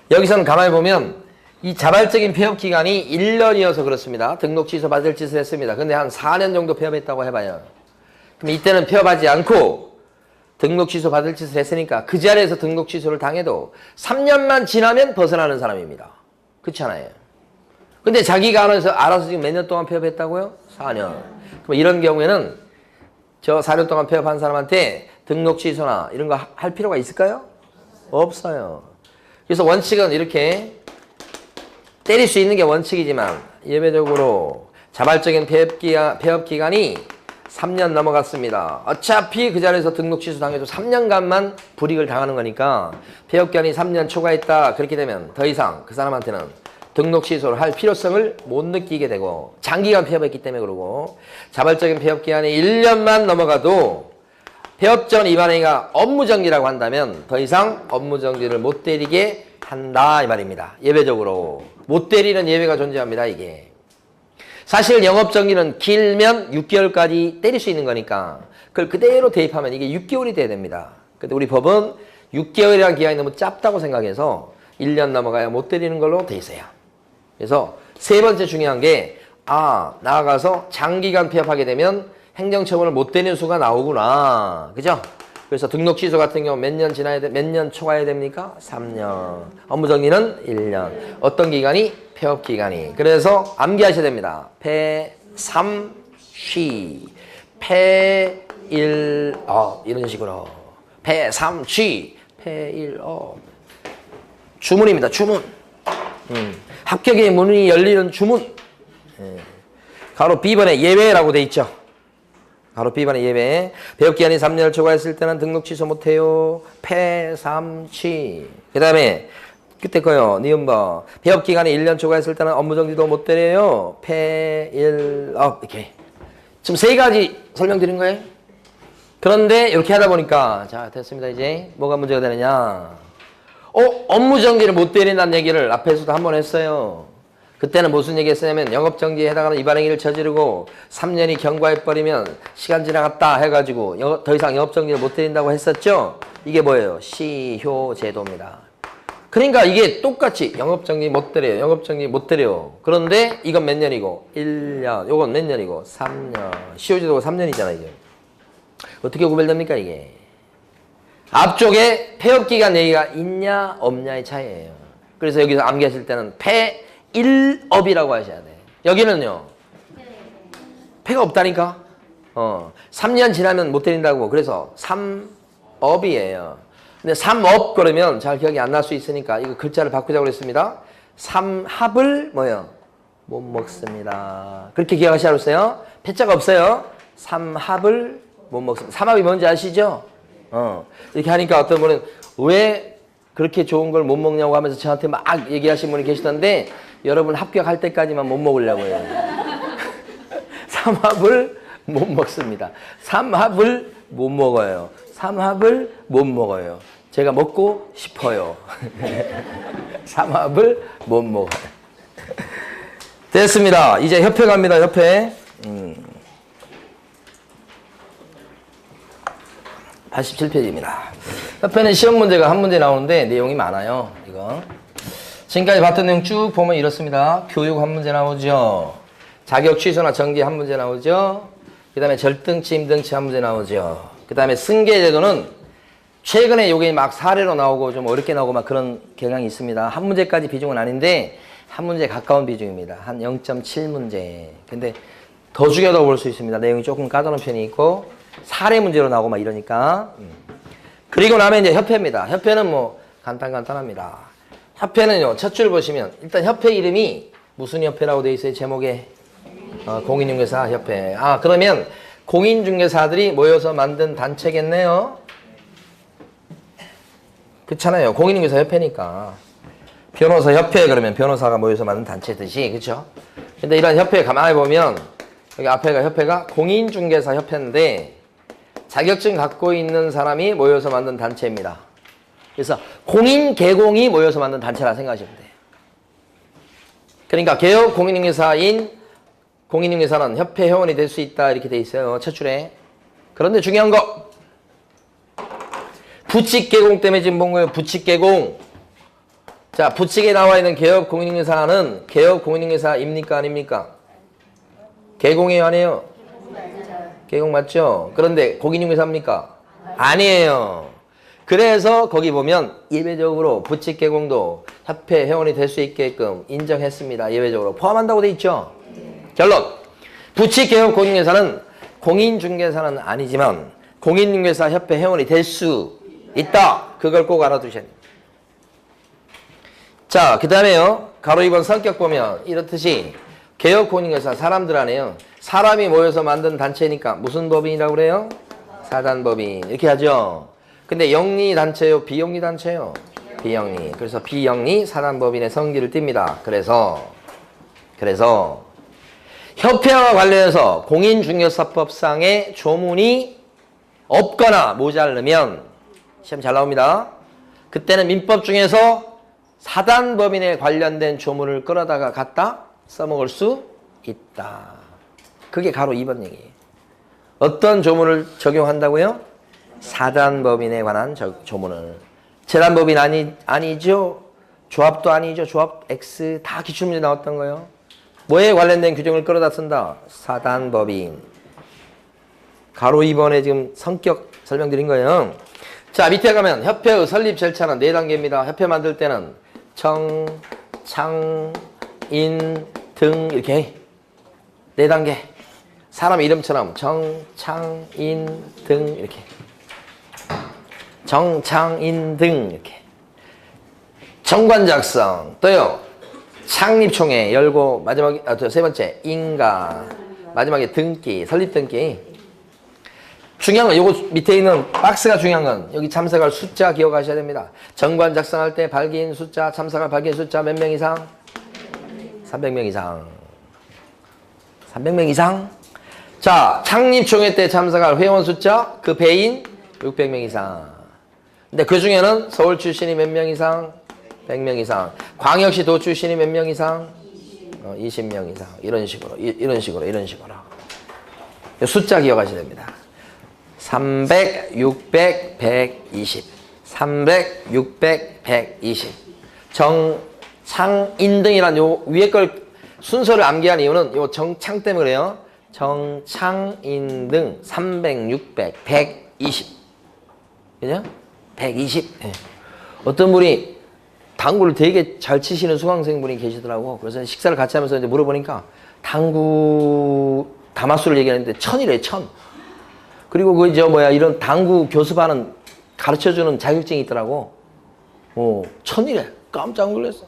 여기서는 가만히 보면 이 자발적인 폐업 기간이 1년이어서 그렇습니다. 등록 취소 받을 짓을 했습니다. 근데 한 4년 정도 폐업했다고 해봐요. 그럼 이때는 폐업하지 않고 등록 취소 받을 짓을 했으니까 그 자리에서 등록 취소를 당해도 3년만 지나면 벗어나는 사람입니다. 그렇지 않아요? 근데 자기가 알아서 지금 몇 년 동안 폐업했다고요? 4년. 그럼 이런 경우에는 저 4년 동안 폐업한 사람한테 등록 취소나 이런 거 할 필요가 있을까요? 없어요. 그래서 원칙은 이렇게 때릴 수 있는 게 원칙이지만 예외적으로 자발적인 폐업 기간이 3년 넘어갔습니다. 어차피 그 자리에서 등록 취소 당해도 3년간만 불이익을 당하는 거니까 폐업기간이 3년 초과했다. 그렇게 되면 더 이상 그 사람한테는 등록 취소를 할 필요성을 못 느끼게 되고 장기간 폐업했기 때문에 그러고 자발적인 폐업기간이 1년만 넘어가도 폐업 전 위반행위가 업무정지라고 한다면 더 이상 업무정지를 못 때리게 한다 이 말입니다. 예외적으로 못 때리는 예외가 존재합니다. 이게. 사실 영업정지는 길면 6개월까지 때릴 수 있는 거니까 그걸 그대로 대입하면 이게 6개월이 돼야 됩니다. 근데 우리 법은 6개월이라는 기간이 너무 짧다고 생각해서 1년 넘어가야 못 때리는 걸로 돼 있어요. 그래서 세 번째 중요한 게 나아가서 장기간 폐업하게 되면 행정처분을 못 때리는 수가 나오구나. 그죠? 그래서 등록 취소 같은 경우 몇 년 초과해야 됩니까? 3년. 업무정지는 1년. 어떤 기간이? 폐업 기간이. 그래서 암기하셔야 됩니다. 폐3쉬, 폐일업 이런 식으로 폐3쉬, 폐일업 주문입니다. 주문. 합격의 문이 열리는 주문. 가로 B번에 예외라고 돼 있죠. 바로 B반의 예배. 배역기간이 3년을 초과했을 때는 등록 취소 못해요. 폐삼취. 그 다음에 그때 거요. 니은버. 배역기간이 1년 초과했을 때는 업무정지도 못 때려요. 폐일업. 이렇게. 지금 세 가지 설명드린 거예요. 그런데 이렇게 하다 보니까 자 됐습니다. 이제 뭐가 문제가 되느냐. 업무정지를 못 때린다는 얘기를 앞에서도 한번 했어요. 그때는 무슨 얘기 했었냐면 영업정지에 해당하는 위반행위를 저지르고 3년이 경과해버리면 시간 지나갔다 해가지고 더 이상 영업정지를 못 때린다고 했었죠. 이게 뭐예요? 시효제도입니다. 그러니까 이게 똑같이 영업정지 못 때려요. 영업정지 못 때려요. 그런데 이건 몇 년이고 1년, 요건 몇 년이고 3년. 시효제도가 3년이잖아 이게. 어떻게 구별됩니까 이게? 앞쪽에 폐업기간 얘기가 있냐 없냐의 차이예요. 그래서 여기서 암기하실 때는 폐일업이라고 하셔야 돼. 여기는요. 폐가 없다니까. 3년 지나면 못 때린다고. 그래서 3업이에요. 근데 3업 그러면 잘 기억이 안 날 수 있으니까 이거 글자를 바꾸자고 그랬습니다. 3합을 뭐요? 못 먹습니다. 그렇게 기억하시라고 했어요. 폐자가 없어요. 3합을 못 먹습니다. 3합이 뭔지 아시죠? 이렇게 하니까 어떤 분은 왜 그렇게 좋은 걸 못 먹냐고 하면서 저한테 막 얘기하신 분이 계시던데 여러분 합격할 때까지만 못 먹으려고 해요. 3합을 못 먹습니다. 3합을 못 먹어요. 3합을 못 먹어요. 제가 먹고 싶어요. 3합을 못 먹어요. 됐습니다. 이제 협회 갑니다. 협회. 87페이지입니다. 협회는 시험 문제가 한 문제 나오는데 내용이 많아요. 이거. 지금까지 봤던 내용 쭉 보면 이렇습니다. 교육 한 문제 나오죠. 자격 취소나 정지 한 문제 나오죠. 그 다음에 절등치, 임등치 한 문제 나오죠. 그 다음에 승계제도는 최근에 요게 막 사례로 나오고 좀 어렵게 나오고 막 그런 경향이 있습니다. 한 문제까지 비중은 아닌데 한 문제에 가까운 비중입니다. 한 0.7문제. 근데 더 죽여도 볼 수 있습니다. 내용이 조금 까다로운 편이 있고 사례 문제로 나오고 막 이러니까. 그리고 나면 이제 협회입니다. 협회는 뭐 간단합니다. 협회는요, 첫 줄 보시면 일단 협회 이름이 무슨 협회라고 되어 있어요? 제목에 공인중개사 협회. 그러면 공인중개사들이 모여서 만든 단체겠네요. 그렇잖아요. 공인중개사 협회니까. 변호사 협회 그러면 변호사가 모여서 만든 단체듯이, 그렇죠? 근데 이런 협회 가만히 보면 여기 앞에가 협회가 공인중개사 협회인데 자격증 갖고 있는 사람이 모여서 만든 단체입니다. 그래서 공인 개공이 모여서 만든 단체라 생각하시면 돼요. 그러니까 개업 공인중개사인 공인중개사는 협회 회원이 될 수 있다 이렇게 돼 있어요. 첫 줄에. 그런데 중요한 거 부칙 개공 때문에 지금 본 거예요. 부칙 개공. 자, 부칙에 나와 있는 개업 공인중개사는 개업 공인중개사입니까 아닙니까? 개공이에요 아니에요? 개공 맞죠? 그런데 공인중개사입니까? 아니에요. 그래서 거기 보면 예외적으로 부칙 개공도 협회 회원이 될 수 있게끔 인정했습니다. 예외적으로 포함한다고 돼 있죠? 결론. 부칙 개업 공인중개사는 공인중개사는 아니지만 공인중개사 협회 회원이 될 수 있다. 그걸 꼭 알아두셔야 돼요. 자, 그 다음에요. 가로 2번 성격 보면 이렇듯이 개업 공인중개사 사람들 안에요. 사람이 모여서 만든 단체니까 무슨 법인이라고 그래요? 사단법인. 이렇게 하죠. 근데 영리 단체요? 비영리 단체요? 비영리. 그래서 비영리 사단법인의 성기를 띱니다. 그래서 협회와 관련해서 공인중개사법상의 조문이 없거나 모자르면 시험 잘 나옵니다. 그때는 민법 중에서 사단법인에 관련된 조문을 끌어다가 갖다 써먹을 수 있다. 그게 가로 2번 얘기예요. 어떤 조문을 적용한다고요? 사단법인에 관한 조문을. 재단법인 아니죠? 조합도 아니죠? 조합 X 다 기출문제 나왔던 거예요. 뭐에 관련된 규정을 끌어다 쓴다? 사단법인. 가로 2번에 지금 성격 설명드린 거예요. 자, 밑에 가면 협회의 설립 절차는 4단계입니다. 협회 만들 때는 청, 창, 인, 등 이렇게 4단계. 사람 이름처럼 정, 창, 인, 등 이렇게. 정, 창, 인, 등 이렇게. 정관 작성. 또요. 창립총회 열고 마지막에 세 번째 인가. 마지막에 등기, 설립 등기. 중요한 건 요거 밑에 있는 박스가 중요한 건 여기 참석할 숫자 기억하셔야 됩니다. 정관 작성할 때 발기인 숫자, 참석할 발기인 숫자 몇 명 이상? 300명 이상. 300명 이상. 자, 창립총회 때 참석할 회원 숫자 그 배인 600명 이상. 근데 그 중에는 서울 출신이 몇 명 이상? 100명 이상. 광역시 도 출신이 몇 명 이상? 20명 이상. 이런 식으로. 숫자 기억하셔야 됩니다. 300, 600, 120. 300, 600, 120. 정창인 등이란 요 위에 걸 순서를 암기한 이유는 요 정창 때문에 그래요. 정창인 등 300, 600, 120. 그죠? 120. 네. 어떤 분이 당구를 되게 잘 치시는 수강생분이 계시더라고. 그래서 식사를 같이 하면서 이제 물어보니까 당구 다마수를 얘기하는데 1000이래, 1000. 그리고 그 이런 당구 교습하는 가르쳐주는 자격증이 있더라고. 1000이래. 깜짝 놀랐어.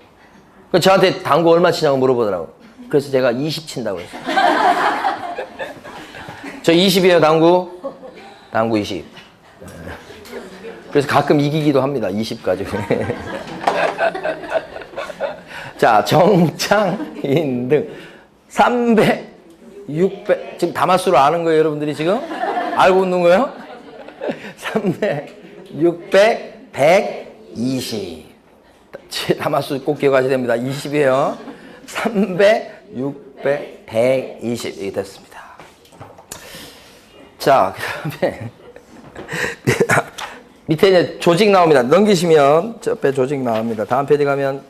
그래서 저한테 당구 얼마 치냐고 물어보더라고. 그래서 제가 20 친다고 했어요. 저 20이에요, 당구. 당구 20. 그래서 가끔 이기기도 합니다. 20 가지고. 자, 정창인 등 300, 600. 지금 다마수로 아는 거예요, 여러분들이 지금? 알고 있는 거예요? 300, 600, 120. 다마수 꼭 기억하셔야 됩니다. 20이에요. 300, 600, 120. 이게 됐습니다. 자, 그 다음에 밑에 이제 조직 나옵니다. 넘기시면 옆에 조직 나옵니다. 다음 페이지 가면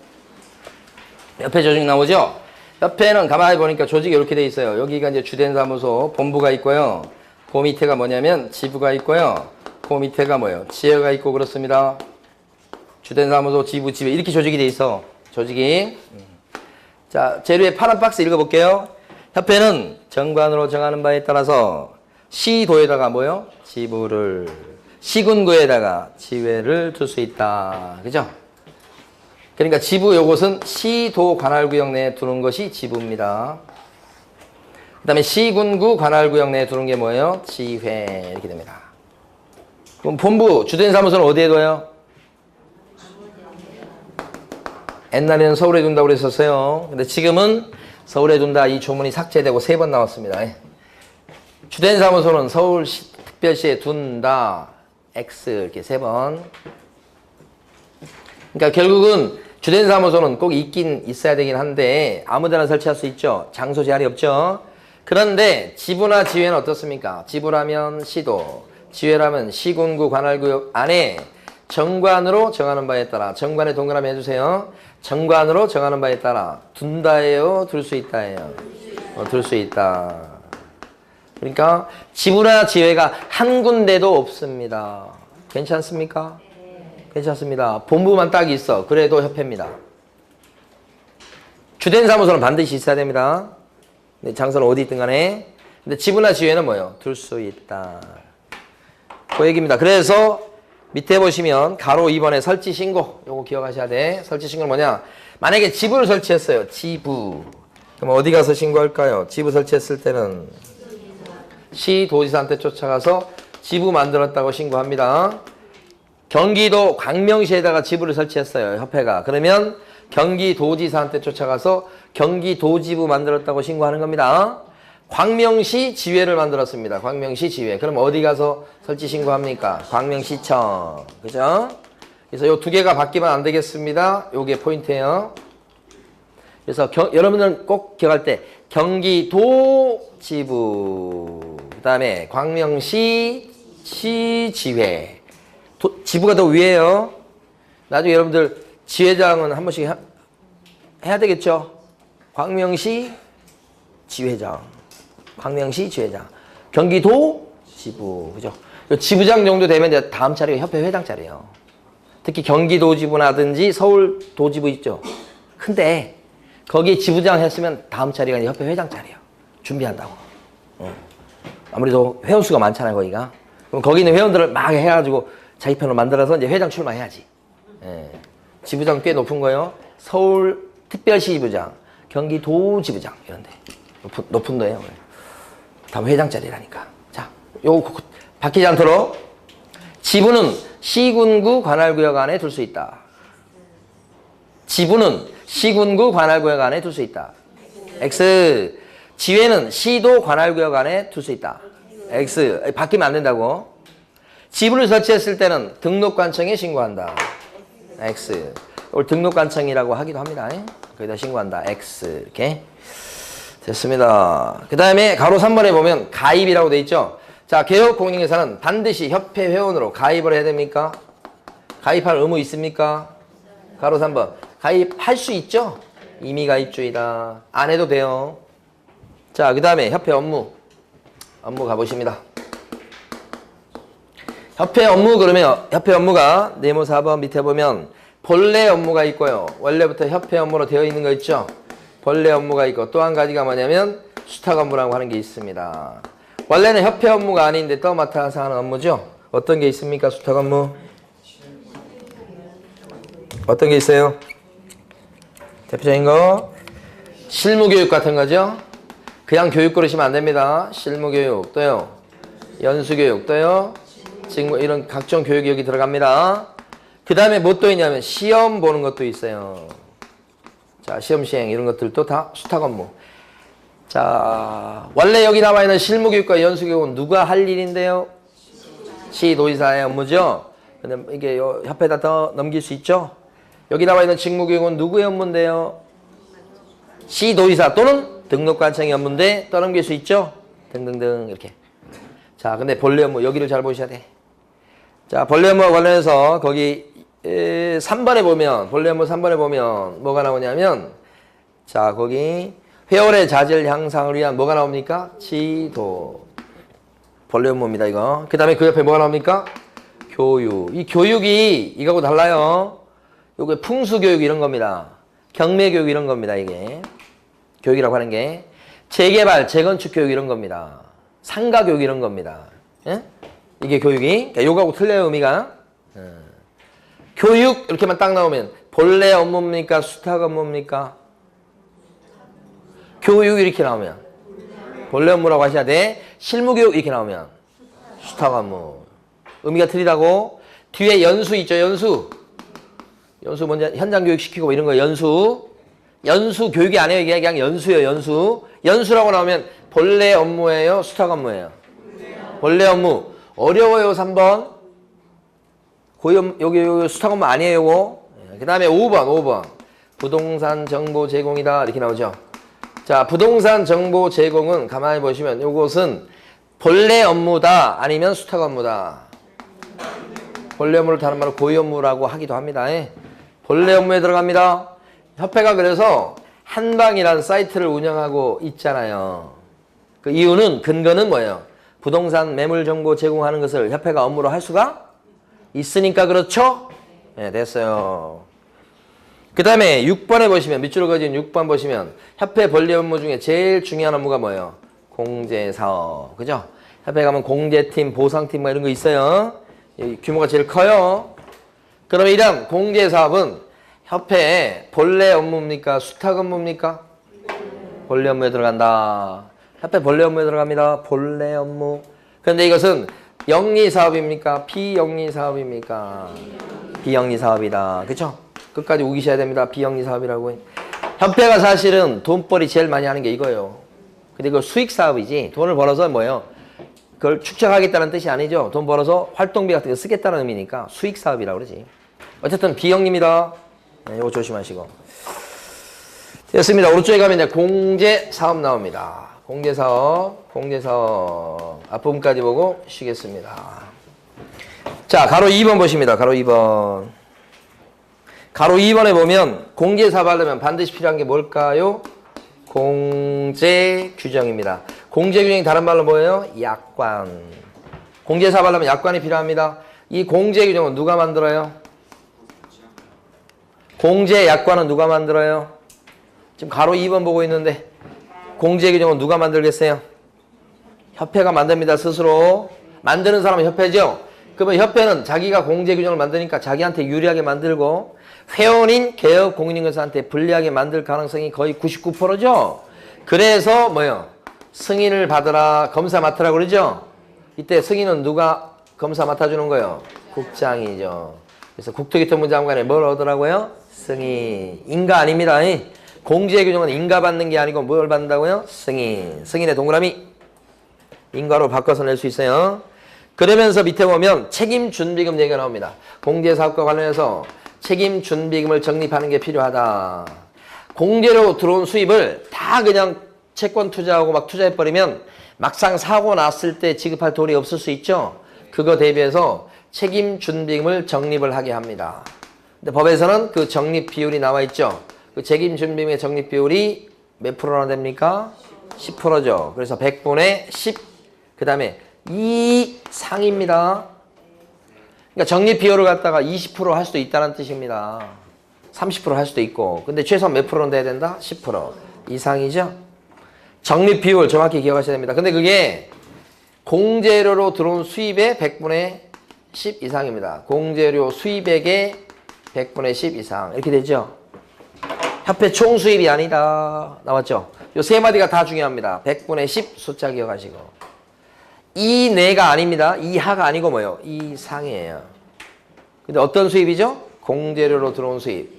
옆에 조직 나오죠? 옆에는 가만히 보니까 조직이 이렇게 돼 있어요. 여기가 이제 주된 사무소 본부가 있고요. 그 밑에가 뭐냐면 지부가 있고요. 그 밑에가 뭐예요? 지회가 있고 그렇습니다. 주된 사무소, 지부, 지회 이렇게 조직이 돼 있어. 조직이. 자, 제일 위에 파란 박스 읽어볼게요. 협회는 정관으로 정하는 바에 따라서 시도에다가 뭐요? 지부를, 시군구에다가 지회를 둘 수 있다. 그죠? 그러니까 지부 요것은 시도 관할구역 내에 두는 것이 지부입니다. 그 다음에 시군구 관할구역 내에 두는 게 뭐예요? 지회. 이렇게 됩니다. 그럼 본부, 주된 사무소는 어디에 둬요? 옛날에는 서울에 둔다고 그랬었어요. 근데 지금은 서울에 둔다 이 조문이 삭제되고 3번 나왔습니다. 주된 사무소는 서울시 특별시에 둔다. X 이렇게 3번. 그러니까 결국은 주된 사무소는 꼭 있긴 있어야 되긴 한데 아무데나 설치할 수 있죠. 장소 제한이 없죠. 그런데 지부나 지회는 어떻습니까? 지부라면 시도, 지회라면 시군구 관할구역 안에 정관으로 정하는 바에 따라, 정관에 동그라미 해주세요. 정관으로 정하는 바에 따라 둔다예요? 둘 수 있다예요? 둘 수 있다. 그러니까 지부나 지회가 한 군데도 없습니다. 괜찮습니까? 괜찮습니다. 본부만 딱 있어. 그래도 협회입니다. 주된 사무소는 반드시 있어야 됩니다. 근데 장소는 어디 있든 간에. 근데 지부나 지회는 뭐예요? 둘 수 있다. 그 얘기입니다. 그래서 밑에 보시면 가로 2번에 설치 신고. 요거 기억하셔야 돼. 설치 신고는 뭐냐? 만약에 지부를 설치했어요. 지부. 그럼 어디 가서 신고할까요? 지부 설치했을 때는 시도지사한테 쫓아가서 지부 만들었다고 신고합니다. 경기도 광명시에다가 지부를 설치했어요. 협회가. 그러면 경기도지사한테 쫓아가서 경기도지부 만들었다고 신고하는 겁니다. 광명시 지회를 만들었습니다. 광명시 지회. 그럼 어디 가서 설치 신고합니까? 광명시청. 그죠? 그래서 요 2개가 바뀌면 안 되겠습니다. 요게 포인트예요. 그래서 여러분들은 꼭 기억할 때 경기도지부, 그 다음에 광명시 시지회. 지부가 더 위에요. 나중에 여러분들 지회장은 한 번씩 해야 되겠죠? 광명시 지회장. 광명시 지회장. 경기도 지부. 그죠? 지부장 정도 되면 이제 다음 자리가 협회 회장 자리예요. 특히 경기도지부라든지 서울도지부 있죠? 근데 거기 지부장 했으면 다음 자리가 이제 협회 회장 자리예요. 준비한다고. 아무래도 회원수가 많잖아요, 거기가. 그럼 거기 있는 회원들을 막 해가지고 자기 편으로 만들어서 이제 회장 출마해야지. 예. 지부장 꽤 높은 거예요. 서울특별시 지부장, 경기도지부장 이런데 높은 데예요. 다음 회장 자리라니까. 자, 요 바뀌지 않도록. 지부는 시군구 관할구역 안에 둘 수 있다. 지부는 시군구 관할구역 안에 둘 수 있다. X. 지회는 시도 관할구역 안에 둘 수 있다. X. 바뀌면 안 된다고. 지부를 설치했을 때는 등록관청에 신고한다. X. 이걸 등록관청이라고 하기도 합니다. 거기다 신고한다. X. 이렇게. 됐습니다. 그 다음에 가로 3번에 보면 가입이라고 돼 있죠. 자, 개업공인회사는 반드시 협회 회원으로 가입을 해야 됩니까? 가입할 의무 있습니까? 가로 3번. 가입할 수 있죠? 이미 가입주의다. 안 해도 돼요. 자, 그 다음에 협회 업무 가보십니다. 협회 업무 그러면 협회 업무가 네모 4번 밑에 보면 본래 업무가 있고요. 원래부터 협회 업무로 되어 있는 거 있죠? 본래 업무가 있고 또 한 가지가 뭐냐면 수탁 업무라고 하는 게 있습니다. 원래는 협회 업무가 아닌데 또 맡아서 하는 업무죠? 어떤 게 있습니까? 수탁 업무? 어떤 게 있어요? 대표적인 거 실무교육 같은 거죠? 그냥 교육 그러시면 안 됩니다. 실무교육 또요. 연수교육 또요. 지금 이런 각종 교육이 여기 들어갑니다. 그 다음에 뭐 또 있냐면 시험 보는 것도 있어요. 자, 시험 시행 이런 것들도 다 수탁 업무. 자, 원래 여기 나와 있는 실무교육과 연수교육은 누가 할 일인데요? 시도지사의 업무죠. 근데 이게 협회에다 더 넘길 수 있죠. 여기 나와 있는 직무교육은 누구의 업무인데요? 시도지사 또는 등록관청의 업무인데 떠넘길 수 있죠. 등등등 이렇게. 자, 근데 본래 업무 여기를 잘 보셔야 돼. 자, 본래 업무와 관련해서 거기 3번에 보면 본래 업무 3번에 보면 뭐가 나오냐면 자, 거기 회원의 자질 향상을 위한 뭐가 나옵니까? 지도. 본래 업무입니다, 이거. 그 다음에 그 옆에 뭐가 나옵니까? 교육. 이 교육이 이거하고 달라요. 요게 풍수교육 이런 겁니다. 경매교육 이런 겁니다, 이게. 교육이라고 하는 게. 재개발, 재건축 교육 이런 겁니다. 상가교육 이런 겁니다. 예? 이게 교육이. 그러니까 요거하고 틀려요, 의미가. 교육 이렇게만 딱 나오면 본래 업무입니까? 수탁 업무입니까? 교육 이렇게 나오면 본래 업무라고 하셔야 돼. 실무교육 이렇게 나오면 수탁 업무. 의미가 틀리다고. 뒤에 연수 있죠, 연수. 연수 먼저 현장 교육 시키고 뭐 이런 거 연수. 연수 교육이 아니에요. 이게 그냥 연수예요, 연수. 연수라고 나오면 본래 업무예요, 수탁 업무예요? 본래 업무. 어려워요, 3번. 여기 수탁 업무 아니에요, 요거. 그 다음에 5번. 부동산 정보 제공이다. 이렇게 나오죠. 자, 부동산 정보 제공은 가만히 보시면 요것은 본래 업무다. 아니면 수탁 업무다. 본래 업무를 다른 말로 고유 업무라고 하기도 합니다. 본래 업무에 들어갑니다. 협회가 그래서 한방이라는 사이트를 운영하고 있잖아요. 그 이유는 근거는 뭐예요? 부동산 매물 정보 제공하는 것을 협회가 업무로 할 수가 있으니까 그렇죠? 네, 됐어요. 그 다음에 6번에 보시면 밑줄을 그어진 6번 보시면 협회 본래 업무 중에 제일 중요한 업무가 뭐예요? 공제사업. 그죠? 협회 가면 공제팀, 보상팀 이런 거 있어요. 규모가 제일 커요. 그러면 이런 공제사업은 협회의 본래 업무입니까? 수탁 업무입니까? 본래 업무에 들어간다. 협회 본래 업무에 들어갑니다. 본래 업무. 그런데 이것은 영리사업입니까? 비영리사업입니까? 비영리사업이다. 그쵸? 끝까지 우기셔야 됩니다. 비영리사업이라고. 협회가 사실은 돈벌이 제일 많이 하는 게 이거예요. 근데 이거 수익사업이지. 돈을 벌어서 뭐예요? 그걸 축적하겠다는 뜻이 아니죠. 돈 벌어서 활동비 같은 거 쓰겠다는 의미니까 수익사업이라고 그러지. 어쨌든 비영리입니다. 네, 이거 조심하시고. 됐습니다. 오른쪽에 가면 이제 공제사업 나옵니다. 공제사업. 앞부분까지 보고 쉬겠습니다. 자, 가로 2번 보십니다. 가로 2번. 가로 2번에 보면 공제사업 하려면 반드시 필요한 게 뭘까요? 공제 규정입니다. 공제 규정이 다른 말로 뭐예요? 약관. 공제사업 하려면 약관이 필요합니다. 이 공제 규정은 누가 만들어요? 공제 약관은 누가 만들어요? 지금 가로 2번 보고 있는데 공제 규정은 누가 만들겠어요? 협회가 만듭니다. 스스로. 만드는 사람은 협회죠. 그러면 협회는 자기가 공제 규정을 만드니까 자기한테 유리하게 만들고 회원인 개업 공인인회사한테 불리하게 만들 가능성이 거의 99%죠. 그래서 뭐요? 승인을 받으라, 검사 맡으라 그러죠. 이때 승인은 누가 검사 맡아주는 거예요? 국장이죠. 그래서 국토교통부 장관에 뭘 얻으라고요? 승인. 인가 아닙니다. 공제 규정은 인가 받는 게 아니고 뭘 받는다고요? 승인. 승인의 동그라미. 인가로 바꿔서 낼 수 있어요. 그러면서 밑에 보면 책임준비금 얘기가 나옵니다. 공제사업과 관련해서 책임준비금을 적립하는 게 필요하다. 공제로 들어온 수입을 다 그냥 채권 투자하고 막 투자해버리면 막상 사고 났을 때 지급할 돈이 없을 수 있죠. 그거 대비해서 책임준비금을 적립을 하게 합니다. 근데 법에서는 그 적립 비율이 나와 있죠. 그 책임준비금의 적립 비율이 몇 프로나 됩니까? 10%죠. 그래서 100분의 10, 그 다음에 2상입니다. 그러니까 적립 비율을 갖다가 20% 할 수도 있다는 뜻입니다. 30% 할 수도 있고. 근데 최소한 몇 프로는 돼야 된다? 10% 이상이죠. 적립 비율 정확히 기억하셔야 됩니다. 근데 그게 공제료로 들어온 수입의 100분의 10 이상입니다. 공제료 수입액의 100분의 10 이상. 이렇게 되죠. 협회 총 수입이 아니다. 나왔죠? 요 세 마디가 다 중요합니다. 100분의 10 숫자 기억하시고. 이내가 아닙니다. 이하가 아니고 뭐예요? 이상이에요. 근데 어떤 수입이죠? 공제료로 들어온 수입.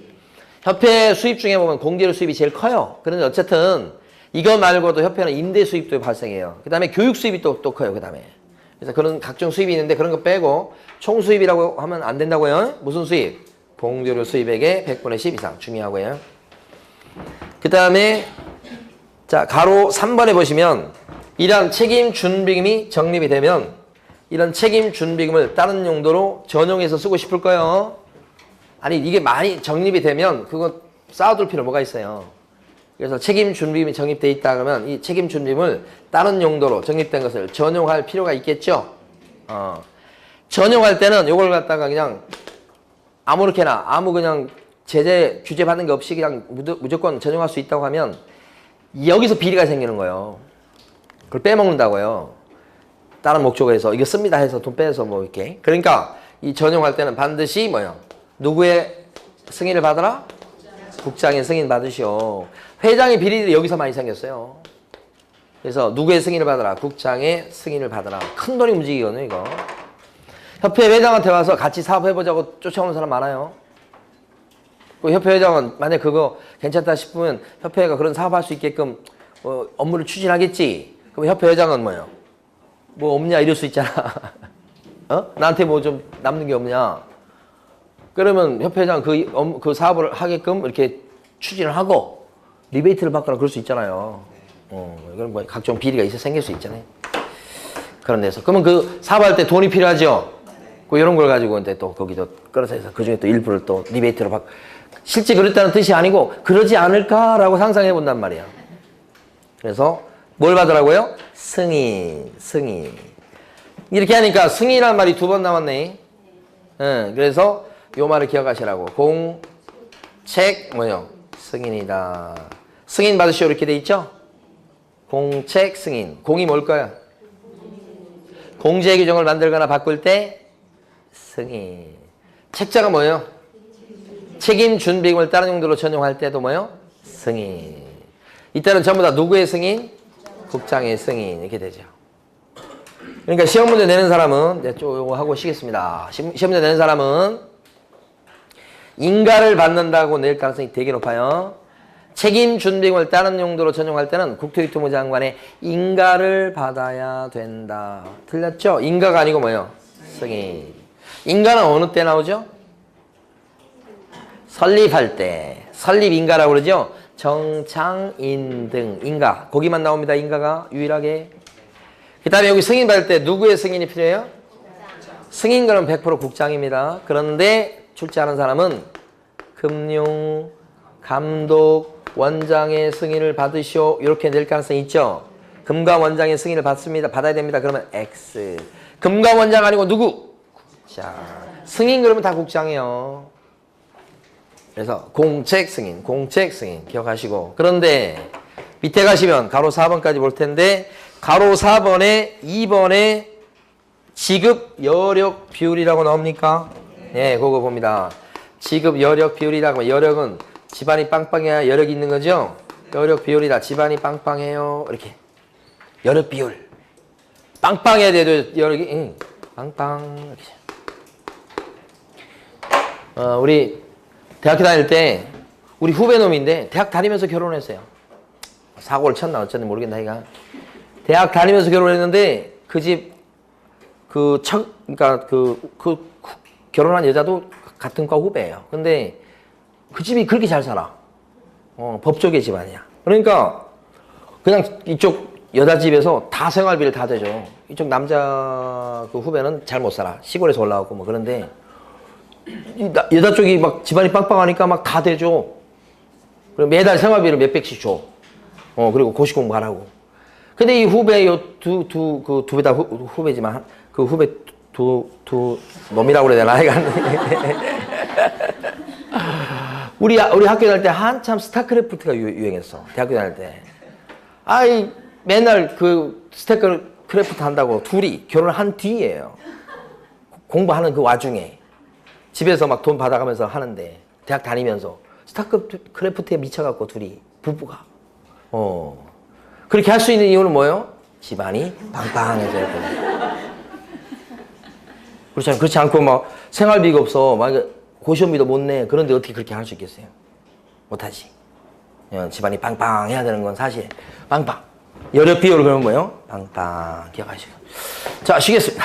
협회 수입 중에 보면 공제료 수입이 제일 커요. 그런데 어쨌든 이거 말고도 협회는 임대 수입도 발생해요. 그 다음에 교육 수입이 또 커요. 그 다음에. 그래서 그런 각종 수입이 있는데 그런 거 빼고 총 수입이라고 하면 안 된다고요. 무슨 수입? 공제료 수입액의 100분의 10 이상 중요하고요. 그 다음에 자 가로 3번에 보시면 이러한 책임준비금이 적립이 되면 이런 책임준비금을 다른 용도로 전용해서 쓰고 싶을 거예요. 아니 이게 많이 적립이 되면 그거 쌓아둘 필요 뭐가 있어요. 그래서 책임준비금이 적립돼 있다 그러면 이 책임준비금을 다른 용도로 적립된 것을 전용할 필요가 있겠죠. 전용할 때는 이걸 갖다가 그냥 아무렇게나 아무 그냥 제재 규제 받는 게 없이 그냥 무조건 전용할 수 있다고 하면 여기서 비리가 생기는 거예요. 그걸 빼먹는다고요. 다른 목적에서 이거 씁니다 해서 돈 빼서 뭐 이렇게. 그러니까 이 전용할 때는 반드시 뭐요? 누구의 승인을 받아라? 국장의 승인 받으시오. 회장의 비리들이 여기서 많이 생겼어요. 그래서 누구의 승인을 받아라? 국장의 승인을 받아라. 큰 돈이 움직이거든요, 이거. 협회 회장한테 와서 같이 사업해보자고 쫓아오는 사람 많아요. 그 협회 회장은 만약 그거 괜찮다 싶으면 협회가 그런 사업할 수 있게끔 업무를 추진하겠지. 그럼 협회 회장은 뭐예요? 뭐 없냐 이럴 수 있잖아. 나한테 뭐 좀 남는 게 없냐. 그러면 협회 회장 그 사업을 하게끔 이렇게 추진을 하고 리베이트를 받거나 그럴 수 있잖아요. 그럼 뭐 각종 비리가 생길 수 있잖아요. 그런 데서. 그러면 그 사업할 때 돈이 필요하죠. 그 이런 걸 가지고 이제 또 거기도 끌어서 해서 그 중에 또 일부를 또 리베이트로 받고. 실제 그랬다는 뜻이 아니고 그러지 않을까라고 상상해 본단 말이야. 그래서 뭘 받으라고요? 승인. 이렇게 하니까 승인이란 말이 두 번 나왔네. 그래서 요 말을 기억하시라고. 공책 뭐요? 승인이다. 승인 받으시오 이렇게 돼 있죠? 공책 승인. 공이 뭘까요? 공제 규정을 만들거나 바꿀 때 승인. 책자가 뭐예요? 책임준비금을 다른 용도로 전용할 때도 뭐예요? 승인. 이때는 전부 다 누구의 승인? 국장의 승인. 이렇게 되죠. 그러니까 시험 문제 내는 사람은 네, 요거 하고 쉬겠습니다. 시험 문제 내는 사람은 인가를 받는다고 낼 가능성이 되게 높아요. 책임준비금을 다른 용도로 전용할 때는 국토교통부 장관의 인가를 받아야 된다. 틀렸죠? 인가가 아니고 뭐예요? 승인. 인가는 어느 때 나오죠? 설립할 때. 설립인가라고 그러죠? 정창인 등 인가. 거기만 나옵니다. 인가가 유일하게. 그 다음에 여기 승인 받을 때 누구의 승인이 필요해요? 승인 그럼 100% 국장입니다. 그런데 출제하는 사람은 금융, 감독, 원장의 승인을 받으시오. 이렇게 낼 가능성이 있죠. 금감 원장의 승인을 받습니다. 받아야 됩니다. 그러면 X. 금감 원장 아니고 누구? 국장. 승인 그러면 다 국장이에요. 그래서 공책 승인 기억하시고. 그런데 밑에 가시면 가로 4번까지 볼 텐데 가로 4번에 2번에 지급 여력 비율이라고 나옵니까? 네, 그거 봅니다. 지급 여력 비율이라고. 여력은 집안이 빵빵해야 여력이 있는 거죠? 여력 비율이다. 집안이 빵빵해요. 이렇게. 여력 비율. 빵빵해야 돼도 여러 개, 응. 빵빵. 이렇게. 우리 대학교 다닐 때 우리 후배 놈인데 대학 다니면서 결혼했어요. 사고를 쳤나 어쨌든 모르겠나 이가. 대학 다니면서 결혼했는데 그 집 그러니까 결혼한 여자도 같은 과 후배예요. 근데 그 집이 그렇게 잘 살아. 법조계 집안이야. 그러니까 그냥 이쪽 여자 집에서 다 생활비를 다 대줘. 이쪽 남자 그 후배는 잘 못 살아. 시골에서 올라왔고 뭐 그런데 여자 쪽이 막 집안이 빵빵하니까 막 다 대줘. 그리고 매달 생활비를 몇 백씩 줘. 그리고 고시 공부하라고. 근데 이 후배 두 배 다 후배지만 그 후배 두 놈이라고 그래야 되나? 우리 학교 다닐 때 한참 스타크래프트가 유행했어. 대학교 다닐 때. 아이 맨날 그 스타크래프트 한다고 둘이 결혼을 한 뒤에요. 공부하는 그 와중에 집에서 막 돈 받아가면서 하는데 대학 다니면서 스타크래프트에 미쳐갖고 둘이 부부가 그렇게 할 수 있는 이유는 뭐예요? 집안이 빵빵해서 이렇게. 그렇지 않고 막 생활비가 없어 막 고시원비도 못 내. 그런데 어떻게 그렇게 할 수 있겠어요? 못하지. 집안이 빵빵해야 되는 건 사실 빵빵. 여력 비율을 그러면 뭐예요? 빵빵 기억하시고. 자 쉬겠습니다.